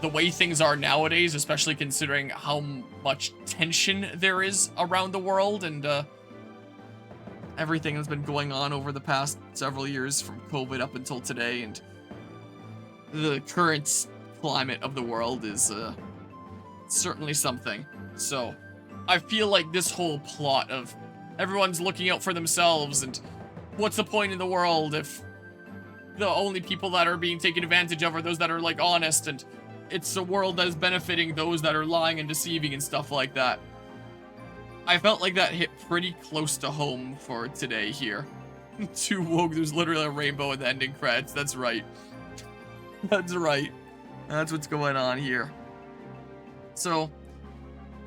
the way things are nowadays, especially considering how much tension there is around the world and everything that's been going on over the past several years from COVID up until today, and the current climate of the world is certainly something. So I feel like this whole plot of everyone's looking out for themselves and what's the point in the world if the only people that are being taken advantage of are those that are like honest, and it's a world that is benefiting those that are lying and deceiving and stuff like that. I felt like that hit pretty close to home for today here. Too woke, there's literally a rainbow in the ending credits. That's right. That's right. That's what's going on here. So,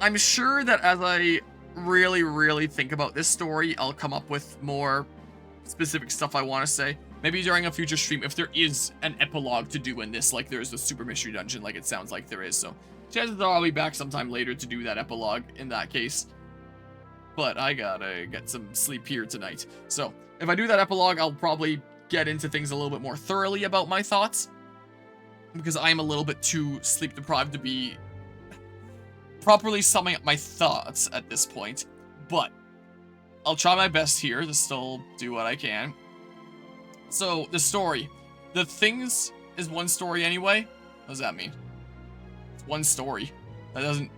I'm sure that as I really, really think about this story, I'll come up with more specific stuff I want to say. Maybe during a future stream, if there is an epilogue to do in this, like there's the Super Mystery Dungeon, like it sounds like there is. So, chances are I'll be back sometime later to do that epilogue in that case. But I gotta get some sleep here tonight. So, if I do that epilogue, I'll probably get into things a little bit more thoroughly about my thoughts, because I'm a little bit too sleep deprived to be properly summing up my thoughts at this point. But I'll try my best here to still do what I can. So, the story. The things is one story anyway. What does that mean? It's one story. That doesn't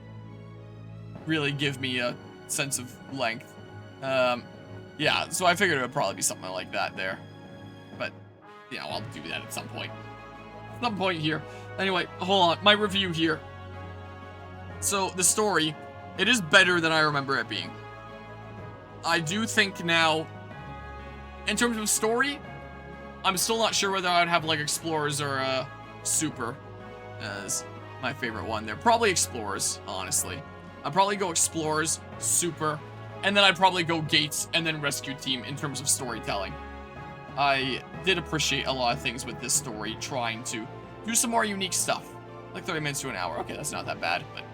really give me a sense of length. Yeah, so I figured it would probably be something like that there. But, you know, I'll do that at some point. Some point here. Anyway, hold on. My review here. So, the story, it is better than I remember it being. I do think now, in terms of story, I'm still not sure whether I'd have, like, Explorers or, Super as my favorite one. They're probably Explorers, honestly. I'd probably go Explorers, Super, and then I'd probably go Gates, and then Rescue Team in terms of storytelling. I did appreciate a lot of things with this story, trying to do some more unique stuff. Like 30 minutes to an hour. Okay, that's not that bad, but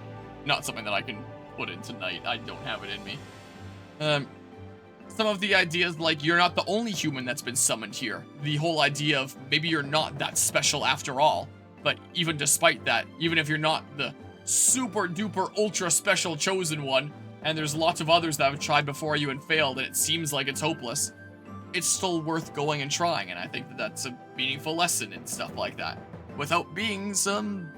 not something that I can put in tonight. I don't have it in me. Some of the ideas, like, you're not the only human that's been summoned here. The whole idea of maybe you're not that special after all. But even despite that, even if you're not the super duper ultra special chosen one, and there's lots of others that have tried before you and failed, and it seems like it's hopeless, it's still worth going and trying, and I think that that's a meaningful lesson and stuff like that, without being some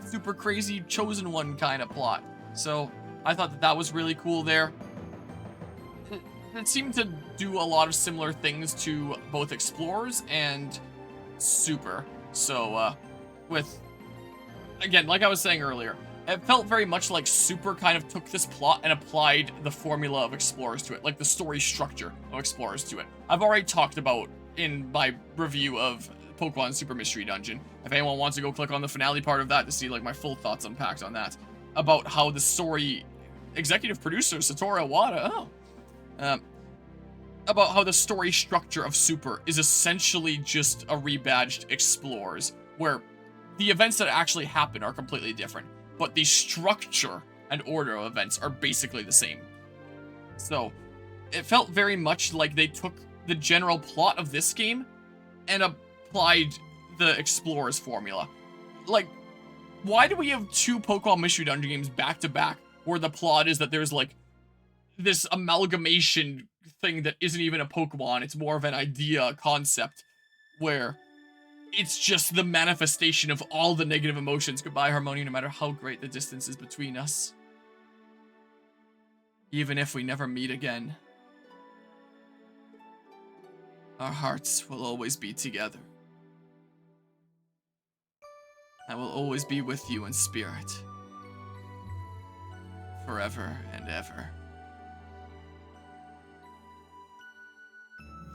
super crazy chosen one kind of plot. So I thought that that was really cool there. It seemed to do a lot of similar things to both Explorers and Super. So, with, again, like I was saying earlier, it felt very much like Super kind of took this plot and applied the formula of Explorers to it, like the story structure of Explorers to it. I've already talked about in my review of Pokemon Super Mystery Dungeon. If anyone wants to go click on the finale part of that to see, like, my full thoughts unpacked on that, about how the story executive producer Satoru Iwata, about how the story structure of Super is essentially just a rebadged Explorers, where the events that actually happen are completely different, but the structure and order of events are basically the same. So, it felt very much like they took the general plot of this game and applied the Explorers formula. Like, why do we have two Pokemon Mystery Dungeon games back to back where the plot is that there's, like, this amalgamation thing that isn't even a Pokemon. It's more of an idea, a concept, where it's just the manifestation of all the negative emotions. Goodbye, Harmonia, no matter how great the distance is between us. Even if we never meet again, our hearts will always be together. I will always be with you in spirit. Forever and ever.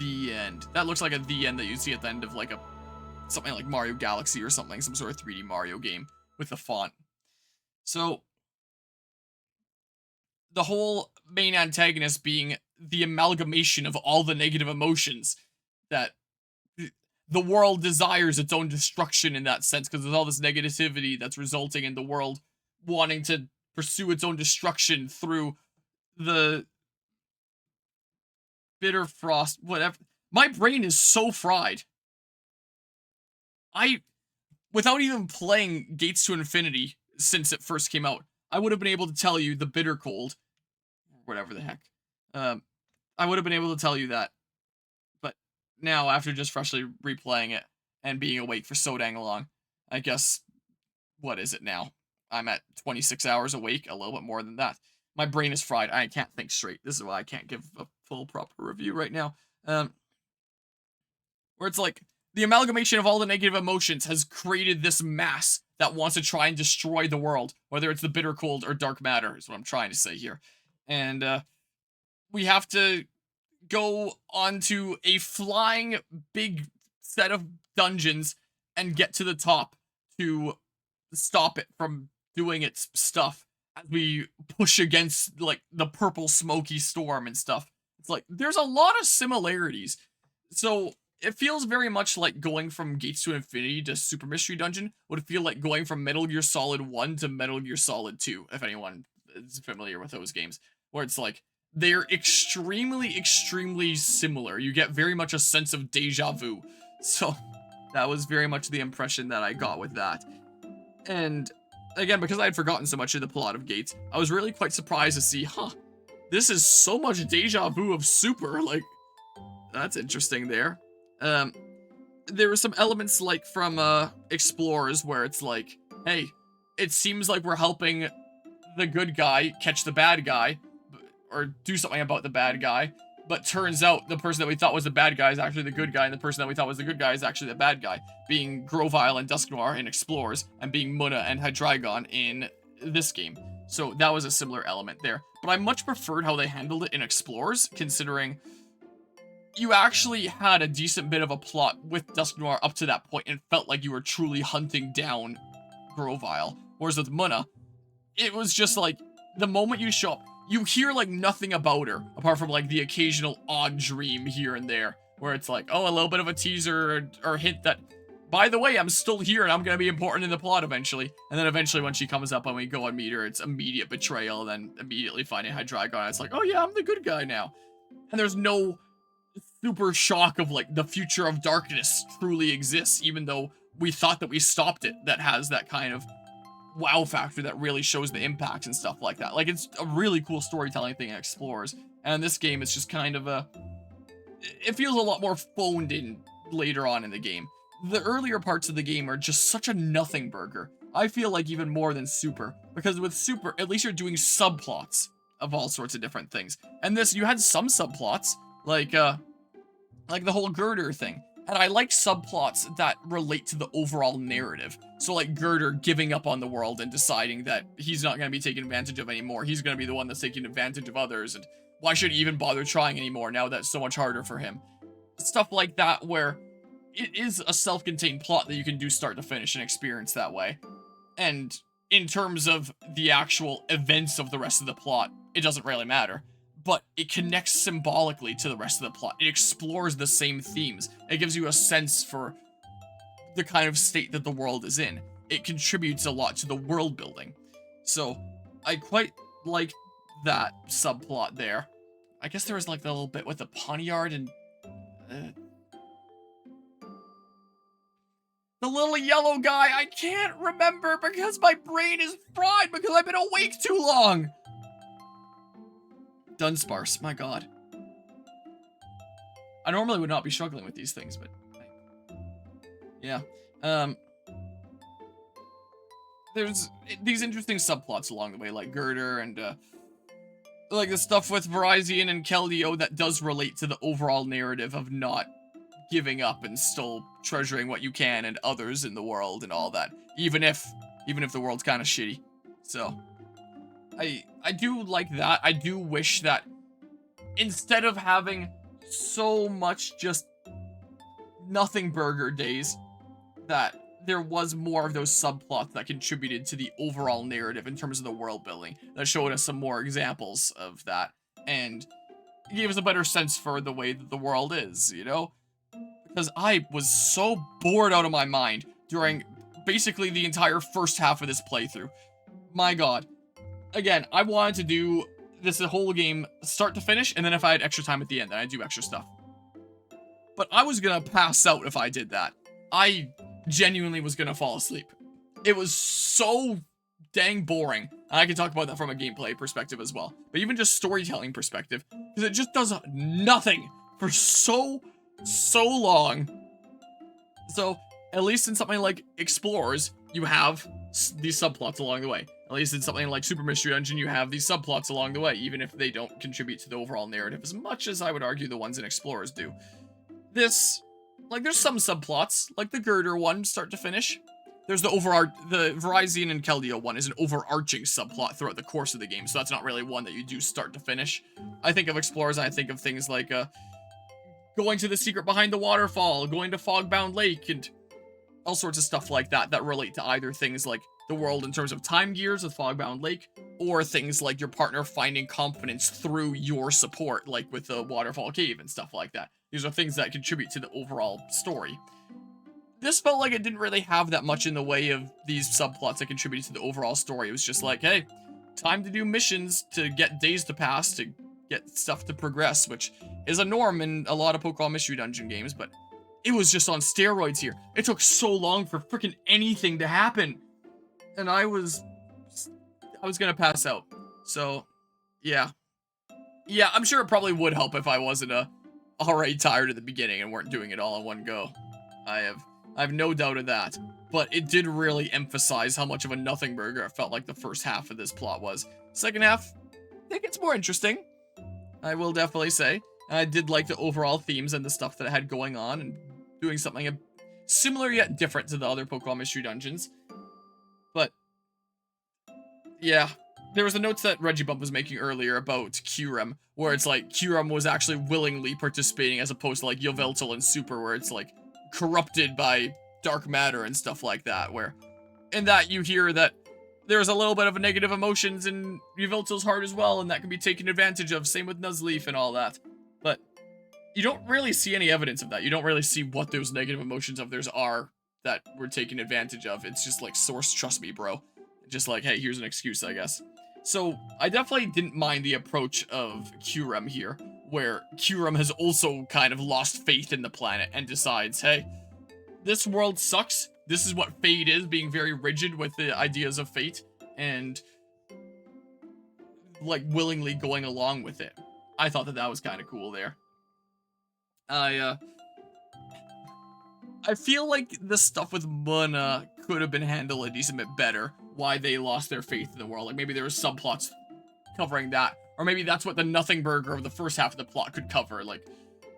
The end. That looks like a the end that you see at the end of like something like Mario Galaxy or something, some sort of 3D Mario game with the font. So, the whole main antagonist being the amalgamation of all the negative emotions that the world desires its own destruction in that sense, because there's all this negativity that's resulting in the world wanting to pursue its own destruction through the bitter frost, whatever. My brain is so fried. Without even playing Gates to Infinity since it first came out, I would have been able to tell you the bitter cold, whatever the heck. I would have been able to tell you that. But now, after just freshly replaying it and being awake for so dang long, I guess, what is it now? I'm at 26 hours awake, a little bit more than that. My brain is fried. I can't think straight. This is why I can't give a full, proper review right now. Where it's like, the amalgamation of all the negative emotions has created this mass that wants to try and destroy the world, whether it's the bitter cold or dark matter, is what I'm trying to say here. And, we have to go onto a flying big set of dungeons and get to the top to stop it from doing its stuff as we push against, like, the purple smoky storm and stuff. It's like, there's a lot of similarities. So, it feels very much like going from Gates to Infinity to Super Mystery Dungeon would feel like going from Metal Gear Solid 1 to Metal Gear Solid 2, if anyone is familiar with those games. Where it's like, they're extremely, extremely similar. You get very much a sense of deja vu. So, that was very much the impression that I got with that. And, again, because I had forgotten so much of the plot of Gates, I was really quite surprised to see, this is so much deja vu of Super, like, that's interesting there. There were some elements, like, from, Explorers, where it's like, hey, it seems like we're helping the good guy catch the bad guy, or do something about the bad guy, but turns out the person that we thought was the bad guy is actually the good guy, and the person that we thought was the good guy is actually the bad guy, being Grovyle and Dusknoir in Explorers, and being Munna and Hydreigon in this game. So that was a similar element there. But I much preferred how they handled it in Explorers, considering you actually had a decent bit of a plot with Dusknoir up to that point, and felt like you were truly hunting down Grovyle. Whereas with Munna, it was just like, the moment you show up, you hear, like, nothing about her, apart from, like, the occasional odd dream here and there, where it's like, oh, a little bit of a teaser or hint that, by the way, I'm still here and I'm gonna be important in the plot eventually. And then eventually when she comes up and we go and meet her, it's immediate betrayal, and then immediately finding Hydreigon, it's like, oh yeah, I'm the good guy now. And there's no super shock of, like, the future of darkness truly exists, even though we thought that we stopped it, that has that kind of wow factor that really shows the impact and stuff like that. Like, it's a really cool storytelling thing in Explorers, and this game is just kind of it feels a lot more phoned in later on in the game. The earlier parts of the game are just such a nothing burger. I feel like even more than Super, because with Super, at least you're doing subplots of all sorts of different things. And this, you had some subplots, like the whole Girder thing. And I like subplots that relate to the overall narrative. So, like, Girder giving up on the world and deciding that he's not going to be taken advantage of anymore. He's going to be the one that's taking advantage of others. And why should he even bother trying anymore now that it's so much harder for him? Stuff like that, where it is a self-contained plot that you can do start to finish and experience that way. And in terms of the actual events of the rest of the plot, it doesn't really matter. But it connects symbolically to the rest of the plot. It explores the same themes. It gives you a sense for the kind of state that the world is in. It contributes a lot to the world building. So, I quite like that subplot there. I guess there was, like, the little bit with the Poniard and the little yellow guy. I can't remember because my brain is fried because I've been awake too long. Dunsparce, my god. I normally would not be struggling with these things, but... yeah. There's these interesting subplots along the way, like Girder and, like the stuff with Verizon and Keldeo that does relate to the overall narrative of not giving up and still treasuring what you can and others in the world and all that. Even if the world's kind of shitty. So, I do like that. I do wish that instead of having so much just nothing burger days, that there was more of those subplots that contributed to the overall narrative in terms of the world building, that showed us some more examples of that, and gave us a better sense for the way that the world is, you know? Because I was so bored out of my mind during basically the entire first half of this playthrough. My god. Again, I wanted to do this whole game start to finish, and then if I had extra time at the end, then I'd do extra stuff. But I was gonna pass out if I did that. I genuinely was gonna fall asleep. It was so dang boring. I can talk about that from a gameplay perspective as well, but even just storytelling perspective, because it just does nothing for so long. So at least in something like Explorers, you have these subplots along the way. At least in something like Super Mystery Dungeon, you have these subplots along the way, even if they don't contribute to the overall narrative as much as I would argue the ones in Explorers do. This, like, there's some subplots, like the Girder one, start to finish. There's the Verizon and Keldeo one is an overarching subplot throughout the course of the game, so that's not really one that you do start to finish. I think of Explorers, and I think of things like, going to the secret behind the waterfall, going to Fogbound Lake, and all sorts of stuff like that that relate to either things like the world in terms of time gears with Fogbound Lake, or things like your partner finding confidence through your support, like with the Waterfall Cave and stuff like that. These are things that contribute to the overall story. This felt like it didn't really have that much in the way of these subplots that contributed to the overall story. It was just like, hey, time to do missions to get days to pass, to get stuff to progress, which is a norm in a lot of Pokémon Mystery Dungeon games, but it was just on steroids here. It took so long for freaking anything to happen. And I was gonna pass out. So, yeah. Yeah, I'm sure it probably would help if I wasn't already tired at the beginning and weren't doing it all in one go. I have no doubt of that. But it did really emphasize how much of a nothing burger it felt like the first half of this plot was. Second half, I think it's more interesting. I will definitely say. I did like the overall themes and the stuff that it had going on, and doing something similar yet different to the other Pokémon Mystery Dungeons. But, yeah. There was the notes that Regibump was making earlier about Kyurem, where it's like Kyurem was actually willingly participating as opposed to like Yveltal and Super, where it's like corrupted by dark matter and stuff like that, where in that you hear that there's a little bit of a negative emotions in Yveltal's heart as well, and that can be taken advantage of, same with Nuzleaf and all that. But you don't really see any evidence of that. You don't really see what those negative emotions of theirs are that we're taking advantage of. It's just like, source, trust me, bro. Just like, hey, here's an excuse, I guess. So, I definitely didn't mind the approach of Kyurem here, where Kyurem has also kind of lost faith in the planet and decides, hey, this world sucks. This is what fate is, being very rigid with the ideas of fate, and like willingly going along with it. I thought that was kind of cool there. I feel like the stuff with Muna could have been handled a decent bit better. Why they lost their faith in the world. Like, maybe there was subplots covering that. Or maybe that's what the nothing burger of the first half of the plot could cover. Like,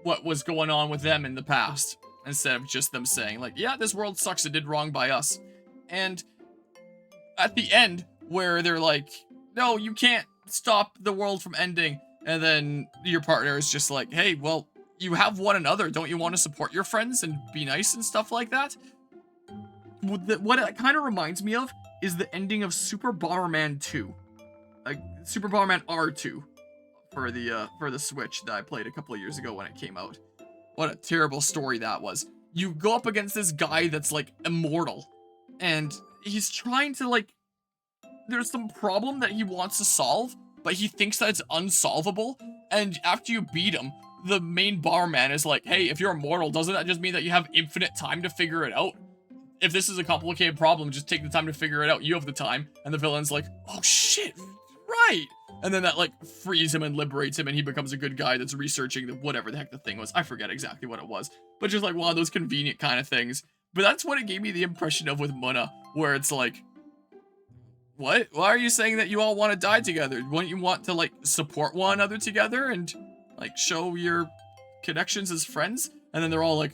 what was going on with them in the past. Instead of just them saying, like, yeah, this world sucks, it did wrong by us. And at the end, where they're like, no, you can't stop the world from ending. And then your partner is just like, hey, well, you have one another. Don't you want to support your friends and be nice and stuff like that? What it kind of reminds me of is the ending of Super Bomberman 2. Like, Super Bomberman R2 for the Switch that I played a couple of years ago when it came out. What a terrible story that was. You go up against this guy that's, like, immortal. And he's trying to, like... There's some problem that he wants to solve, but he thinks that it's unsolvable. And after you beat him, the main barman is like, hey, if you're immortal, doesn't that just mean that you have infinite time to figure it out? If this is a complicated problem, just take the time to figure it out. You have the time. And the villain's like, oh shit, right. And then that, like, frees him and liberates him, and he becomes a good guy that's researching whatever the heck the thing was. I forget exactly what it was. But just, like, one of those convenient kind of things. But that's what it gave me the impression of with Munna, where it's like, what? Why are you saying that you all want to die together? Wouldn't you want to, like, support one another together and, like, show your connections as friends? And then they're all like,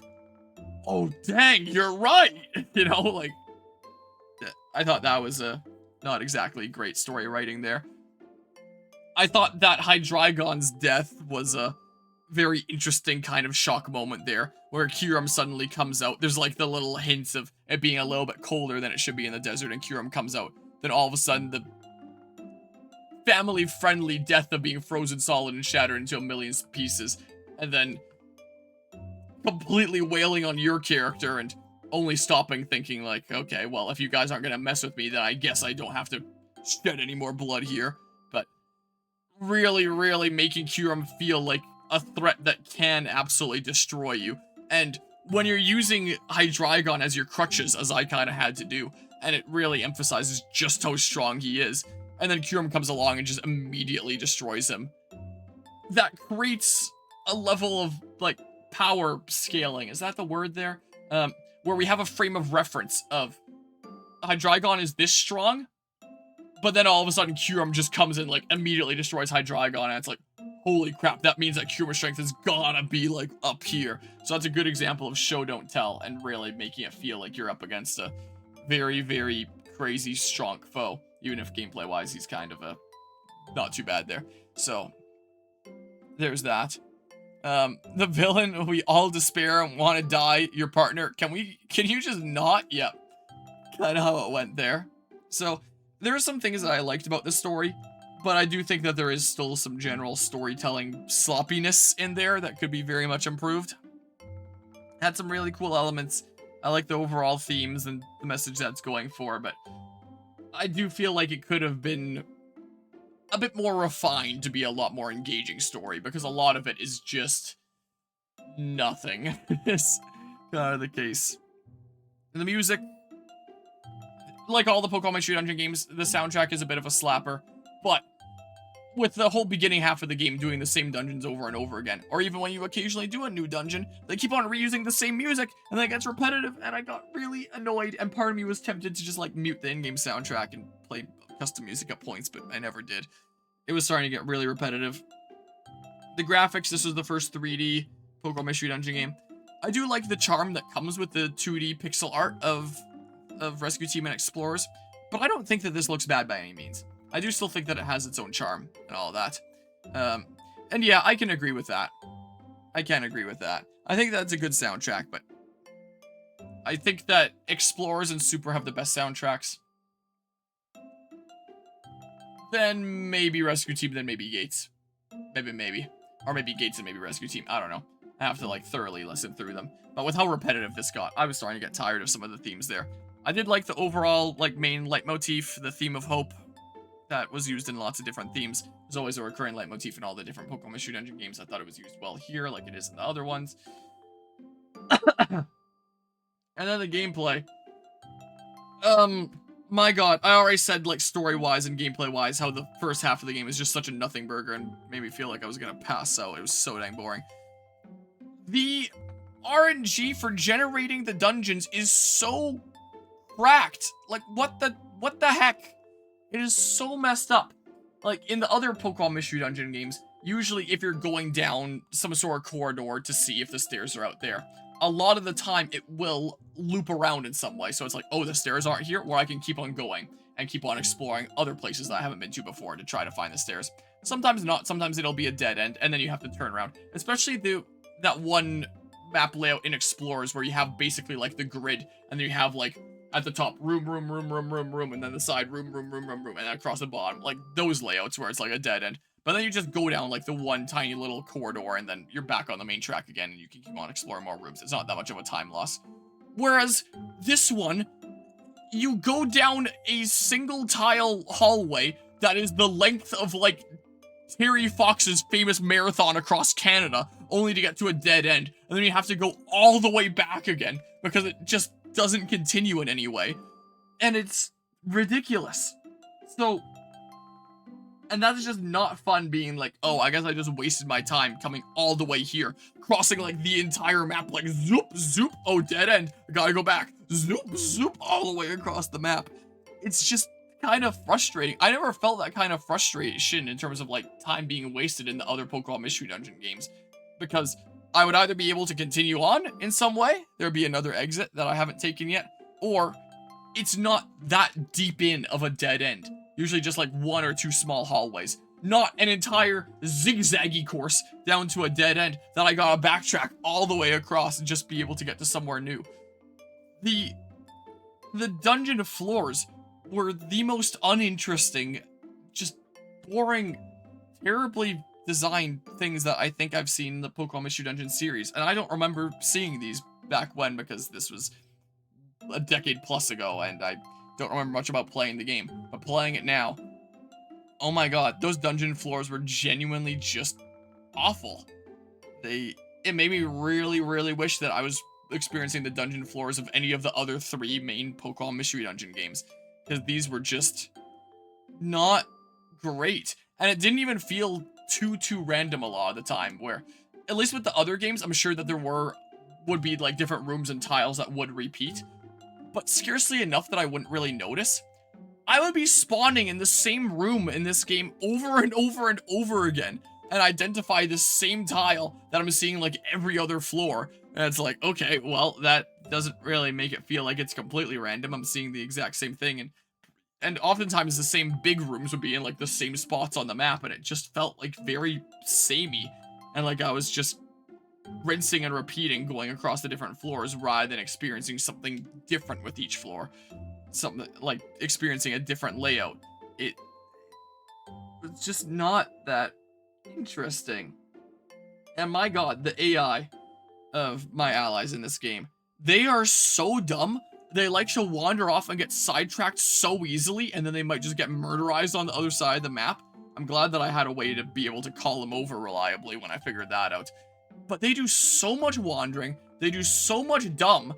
oh, dang, you're right! You know, like, I thought that was not exactly great story writing there. I thought that Hydreigon's death was a very interesting kind of shock moment there, where Kyurem suddenly comes out. There's like the little hints of it being a little bit colder than it should be in the desert, and Kyurem comes out. Then all of a sudden, the family-friendly death of being frozen solid and shattered into a million pieces, and then completely wailing on your character and only stopping thinking like, okay, well, if you guys aren't gonna mess with me, then I guess I don't have to shed any more blood here. But really, really making Kyurem feel like a threat that can absolutely destroy you. And when you're using Hydreigon as your crutches, as I kind of had to do, and it really emphasizes just how strong he is, and then Kyurem comes along and just immediately destroys him, that creates a level of, like, power scaling, is that the word there? Where we have a frame of reference of Hydreigon is this strong, but then all of a sudden Kyurem just comes in, like, immediately destroys Hydreigon, and it's like, holy crap, that means that Kyurem's strength is gotta be, like, up here. So that's a good example of show don't tell, and really making it feel like you're up against a very, very crazy strong foe, even if gameplay-wise he's kind of not too bad there. So there's that. The villain, we all despair and want to die, your partner. Can you just not? Yep. Kind of how it went there. So, there are some things that I liked about this story, but I do think that there is still some general storytelling sloppiness in there that could be very much improved. Had some really cool elements. I like the overall themes and the message that's going for, but I do feel like it could have been a bit more refined to be a lot more engaging story, because a lot of it is just nothing. It's kind of the case. And the music, like all the Pokémon Mystery Dungeon games, the soundtrack is a bit of a slapper, but with the whole beginning half of the game doing the same dungeons over and over again, or even when you occasionally do a new dungeon, they keep on reusing the same music, and then it gets repetitive, and I got really annoyed, and part of me was tempted to just, like, mute the in-game soundtrack and play custom music at points, but I never did. It was starting to get really repetitive. The graphics, this was the first 3D Pokémon Mystery Dungeon game. I do like the charm that comes with the 2D pixel art of Rescue Team and Explorers, but I don't think that this looks bad by any means. I do still think that it has its own charm and all of that. And yeah, I can agree with that. I can agree with that. I think that's a good soundtrack, but I think that Explorers and Super have the best soundtracks. Then maybe Rescue Team, then maybe Gates. Maybe. Or maybe Gates and maybe Rescue Team. I don't know. I have to, like, thoroughly listen through them. But with how repetitive this got, I was starting to get tired of some of the themes there. I did like the overall, like, main leitmotif, the theme of hope, that was used in lots of different themes. There's always a recurring leitmotif in all the different Pokémon Mystery Dungeon games. I thought it was used well here, like it is in the other ones. And then the gameplay. My god, I already said, like, story-wise and gameplay-wise, how the first half of the game is just such a nothing burger and made me feel like I was gonna pass out. It was so dang boring. The RNG for generating the dungeons is so cracked. Like, what the heck? It is so messed up. Like, in the other Pokémon Mystery Dungeon games, usually if you're going down some sort of corridor to see if the stairs are out there, a lot of the time it will loop around in some way. So it's like, oh, the stairs aren't here, or I can keep on going and keep on exploring other places that I haven't been to before to try to find the stairs. Sometimes not. Sometimes it'll be a dead end, and then you have to turn around. Especially that one map layout in Explorers where you have basically, like, the grid, and then you have, like, at the top, room, and then the side, room, and then across the bottom. Like, those layouts where it's like a dead end. But then you just go down, like, the one tiny little corridor, and then you're back on the main track again, and you can keep on exploring more rooms. It's not that much of a time loss. Whereas, this one, you go down a single tile hallway that is the length of, like, Terry Fox's famous marathon across Canada, only to get to a dead end, and then you have to go all the way back again, because it just doesn't continue in any way. And it's ridiculous. So, And that is just not fun being like, oh, I guess I just wasted my time coming all the way here, crossing like the entire map, like zoop, zoop, oh, dead end, I gotta go back, zoop, zoop, all the way across the map. It's just kind of frustrating. I never felt that kind of frustration in terms of like time being wasted in the other Pokémon Mystery Dungeon games, because I would either be able to continue on in some way, there'd be another exit that I haven't taken yet, or it's not that deep in of a dead end. Usually just like one or two small hallways. Not an entire zigzaggy course down to a dead end that I gotta backtrack all the way across and just be able to get to somewhere new. The dungeon floors were the most uninteresting, just boring, terribly designed things that I think I've seen in the Pokémon Mystery Dungeon series. And I don't remember seeing these back when, because this was a decade plus ago and I don't remember much about playing the game, but playing it now, oh my god, those dungeon floors were genuinely just awful. It made me really, really wish that I was experiencing the dungeon floors of any of the other 3 main Pokémon Mystery Dungeon games, because these were just not great, and it didn't even feel too random a lot of the time, where, at least with the other games, I'm sure that there would be like different rooms and tiles that would repeat, but scarcely enough that I wouldn't really notice. I would be spawning in the same room in this game over and over and over again, and identify the same tile that I'm seeing like every other floor. And it's like, okay, well, that doesn't really make it feel like it's completely random. I'm seeing the exact same thing, and oftentimes the same big rooms would be in like the same spots on the map, and it just felt like very samey, and like I was just rinsing and repeating going across the different floors rather than experiencing something different with each floor. Something like experiencing a different layout. It's just not that interesting. And my god, the AI of my allies in this game, they are so dumb. They like to wander off and get sidetracked so easily, and then they might just get murderized on the other side of the map. I'm glad that I had a way to be able to call them over reliably when I figured that out. But they do so much wandering, they do so much dumb.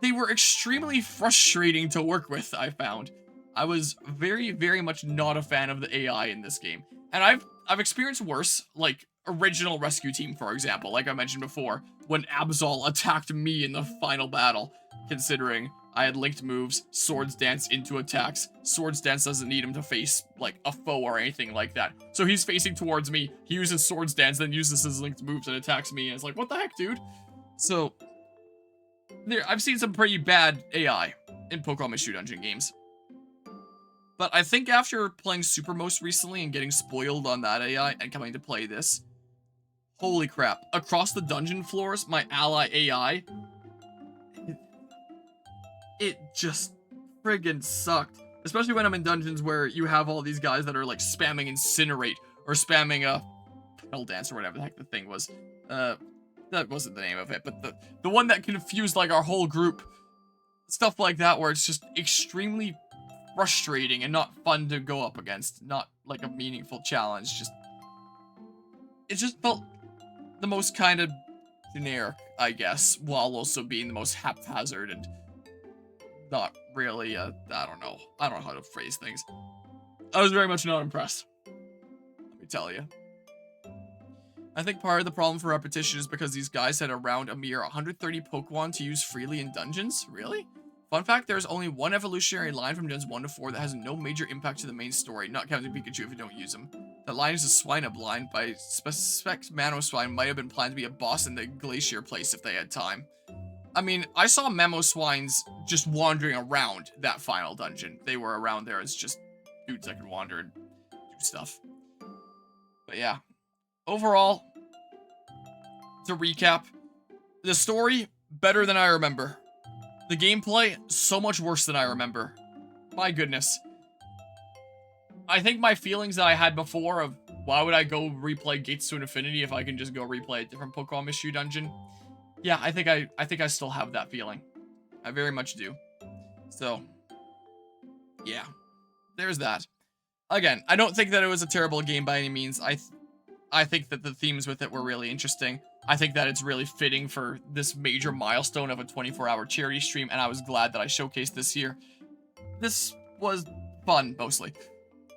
They were extremely frustrating to work with, I found. I was very, very much not a fan of the AI in this game. And I've experienced worse, like Original Rescue Team, for example, like I mentioned before, when Absol attacked me in the final battle, considering I had linked moves, Swords Dance into attacks. Swords Dance doesn't need him to face, like, a foe or anything like that. So he's facing towards me, he uses Swords Dance, then uses his linked moves and attacks me, and it's like, what the heck, dude? So, I've seen some pretty bad AI in Pokémon Mystery Dungeon games. But I think after playing Supermost recently and getting spoiled on that AI and coming to play this, holy crap. Across the dungeon floors, my ally AI, it just friggin' sucked. Especially when I'm in dungeons where you have all these guys that are like spamming Incinerate or spamming Hell Dance or whatever the heck the thing was. That wasn't the name of it, but the one that confused like our whole group. Stuff like that where it's just extremely frustrating and not fun to go up against. Not like a meaningful challenge. It just felt the most kind of generic, I guess, while also being the most haphazard and not really, I don't know how to phrase things. I was very much not impressed. Let me tell you. I think part of the problem for repetition is because these guys had around a mere 130 Pokemon to use freely in dungeons. Really? Fun fact, there's only one evolutionary line from Gens 1 to 4 that has no major impact to the main story, not counting Pikachu if you don't use him. That line is a Swinub line. By suspect Mamoswine might have been planned to be a boss in the Glacier place if they had time. I mean, I saw Mamoswines just wandering around that final dungeon. They were around there as just dudes that could wander and do stuff. But yeah. Overall, to recap, the story, better than I remember. The gameplay, so much worse than I remember. My goodness. I think my feelings that I had before of why would I go replay Gates to Infinity if I can just go replay a different Pokémon Mystery Dungeon? Yeah, I think I still have that feeling. I very much do. So, yeah. There's that. Again, I don't think that it was a terrible game by any means. I think that the themes with it were really interesting. I think that it's really fitting for this major milestone of a 24-hour charity stream, and I was glad that I showcased this here. This was fun, mostly.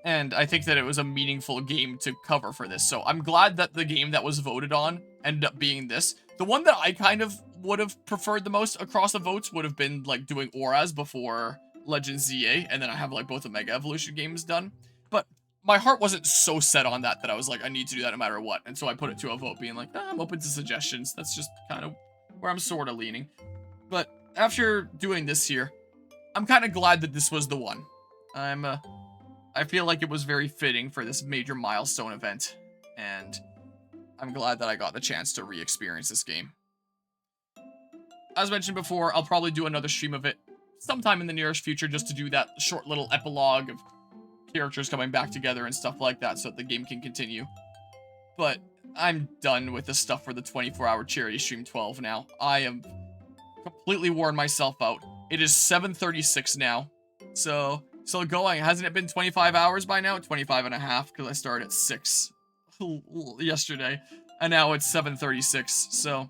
And I think that it was a meaningful game to cover for this. So I'm glad that the game that was voted on ended up being this. The one that I kind of would have preferred the most across the votes would have been like doing Auras before Legends ZA. And then I have like both the Mega Evolution games done. But my heart wasn't so set on that I was like, I need to do that no matter what. And so I put it to a vote being like, I'm open to suggestions. That's just kind of where I'm sort of leaning. But after doing this here, I'm kind of glad that this was the one. I feel like it was very fitting for this major milestone event, and I'm glad that I got the chance to re-experience this game. As mentioned before, I'll probably do another stream of it sometime in the nearest future just to do that short little epilogue of characters coming back together and stuff like that so that the game can continue. But I'm done with the stuff for the 24-hour charity stream 12 now. I am completely worn myself out. It is 7:36 now, so still going. Hasn't it been 25 hours by now? 25 and a half, because I started at 6 yesterday, and now it's 7:36, so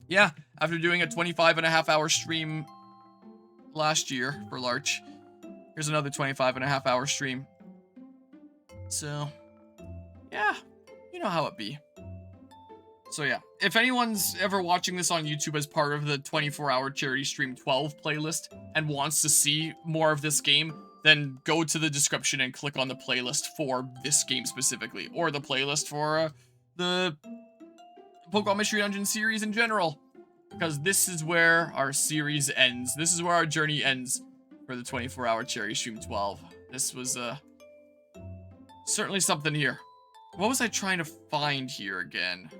yeah, after doing a 25 and a half hour stream last year for Larch, here's another 25 and a half hour stream. So, yeah, you know how it be. So yeah, if anyone's ever watching this on YouTube as part of the 24-hour charity stream 12 playlist and wants to see more of this game, then go to the description and click on the playlist for this game specifically, or the playlist for the Pokémon Mystery Dungeon series in general, because this is where our series ends. This is where our journey ends for the 24-hour charity stream 12. This was certainly something here. What was I trying to find here again?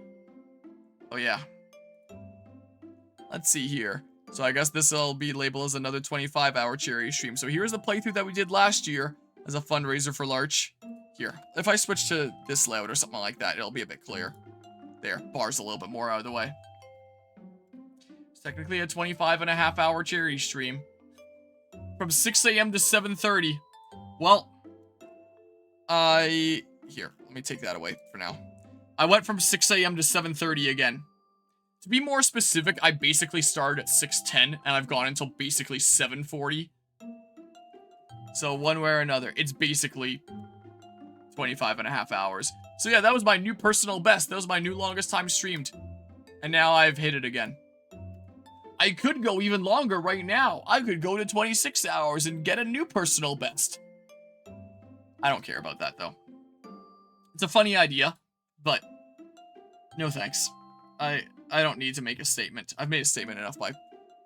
Oh yeah. Let's see here. So I guess this will be labeled as another 25-hour charity stream. So here's the playthrough that we did last year as a fundraiser for Larch. Here, if I switch to this layout or something like that, it'll be a bit clear. There, bar's a little bit more out of the way. It's technically a 25 and a half hour charity stream. From 6 a.m. to 7:30. Well, here, let me take that away for now. I went from 6 a.m. to 7:30 again. To be more specific, I basically started at 6:10, and I've gone until basically 7:40. So one way or another, it's basically 25 and a half hours. So yeah, that was my new personal best. That was my new longest time streamed. And now I've hit it again. I could go even longer right now. I could go to 26 hours and get a new personal best. I don't care about that, though. It's a funny idea, but no thanks. I don't need to make a statement. I've made a statement enough by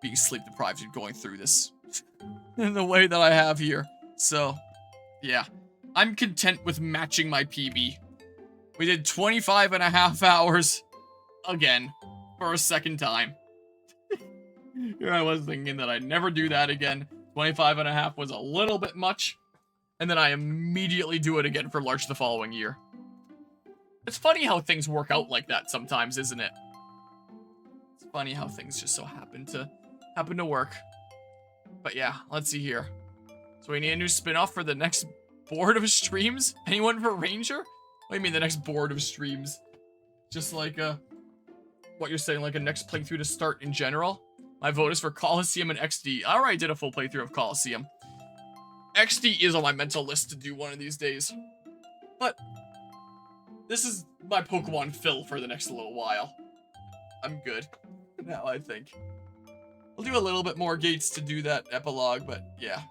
being sleep deprived and going through this in the way that I have here. So, yeah. I'm content with matching my PB. We did 25 and a half hours again for a second time. Here I was thinking that I'd never do that again. 25 and a half was a little bit much. And then I immediately do it again for Larch the following year. It's funny how things work out like that sometimes, isn't it? It's funny how things just so happen to work. But yeah, let's see here. So we need a new spin-off for the next board of streams? Anyone for Ranger? What do you mean the next board of streams? Just like what you're saying, like a next playthrough to start in general? My vote is for Coliseum and XD. I already did a full playthrough of Coliseum. XD is on my mental list to do one of these days. But this is my Pokemon fill for the next little while. I'm good now, I think. We'll do a little bit more gates to do that epilogue, but yeah.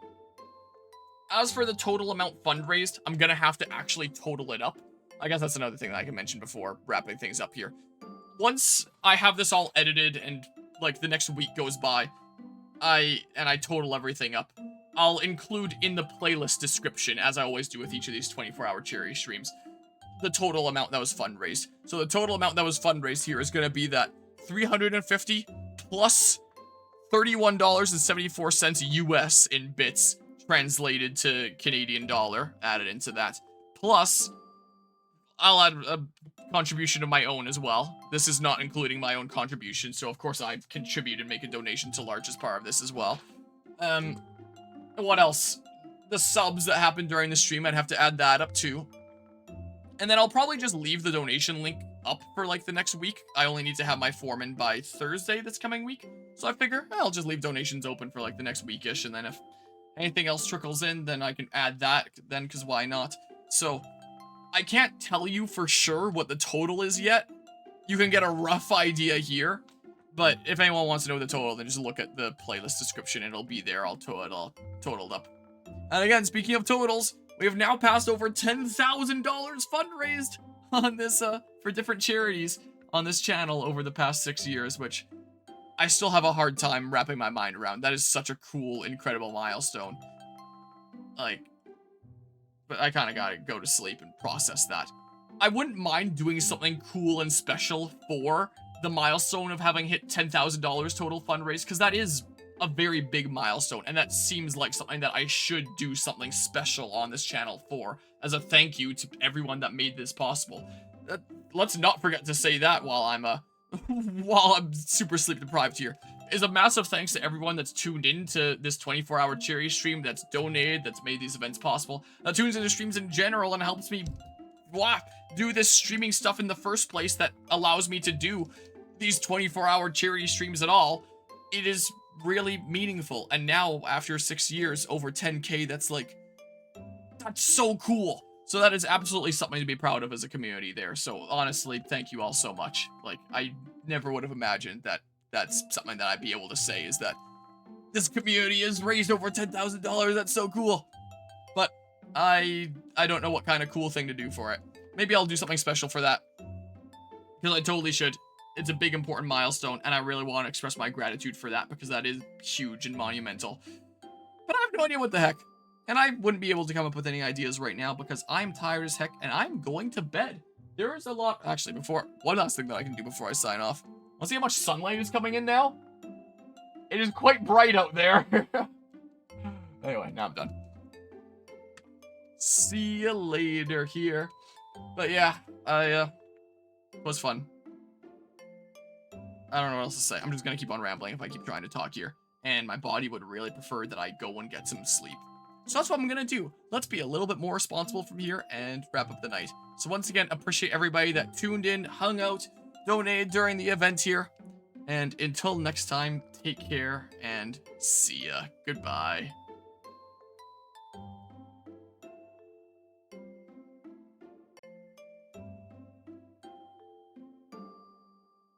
As for the total amount fundraised, I'm gonna have to actually total it up. I guess that's another thing that I can mention before wrapping things up here. Once I have this all edited and like the next week goes by, I total everything up, I'll include in the playlist description, as I always do with each of these 24-hour charity streams, the total amount that was fundraised. So the total amount that was fundraised here is gonna be that $350 plus $31.74 US in bits translated to Canadian dollar added into that. Plus, I'll add a contribution of my own as well. This is not including my own contribution, so of course I contribute and make a donation to Larch as part of this as well. What else? The subs that happened during the stream, I'd have to add that up too. And then I'll probably just leave the donation link up for like the next week. I only need to have my form in by Thursday this coming week. So I figure I'll just leave donations open for like the next weekish, and then if Anything else trickles in, then I can add that then, because why not? So, I can't tell you for sure what the total is yet. You can get a rough idea here. But if anyone wants to know the total, then just look at the playlist description. It'll be there all totaled up. And again, speaking of totals, we have now passed over $10,000 fundraised on this, for different charities on this channel over the past 6 years, which I still have a hard time wrapping my mind around. That is such a cool, incredible milestone. Like, but I kind of gotta go to sleep and process that. I wouldn't mind doing something cool and special for the milestone of having hit $10,000 total fundraise, because that is a very big milestone, and that seems like something that I should do something special on this channel for, as a thank you to everyone that made this possible. Let's not forget to say that while I'm super sleep deprived here. Is a massive thanks to everyone that's tuned in to this 24-hour charity stream, that's donated, that's made these events possible, that tunes into streams in general and helps me do this streaming stuff in the first place, that allows me to do these 24-hour charity streams at all. It is really meaningful. And now, after 6 years, over 10K, that's so cool. So that is absolutely something to be proud of as a community there. So honestly, thank you all so much. Like, I never would have imagined that that's something that I'd be able to say, is that this community has raised over $10,000. That's so cool. But I don't know what kind of cool thing to do for it. Maybe I'll do something special for that, because I totally should. It's a big, important milestone, and I really want to express my gratitude for that, because that is huge and monumental. But I have no idea what the heck. And I wouldn't be able to come up with any ideas right now, because I'm tired as heck, and I'm going to bed. There is a lot... Actually, one last thing that I can do before I sign off. Want to see how much sunlight is coming in now? It is quite bright out there. Anyway, now I'm done. See you later here. But yeah, it was fun. I don't know what else to say. I'm just gonna keep on rambling if I keep trying to talk here. And my body would really prefer that I go and get some sleep. So that's what I'm gonna do. Let's be a little bit more responsible from here and wrap up the night. So once again, appreciate everybody that tuned in, hung out, donated during the event here. And until next time, take care and see ya. Goodbye.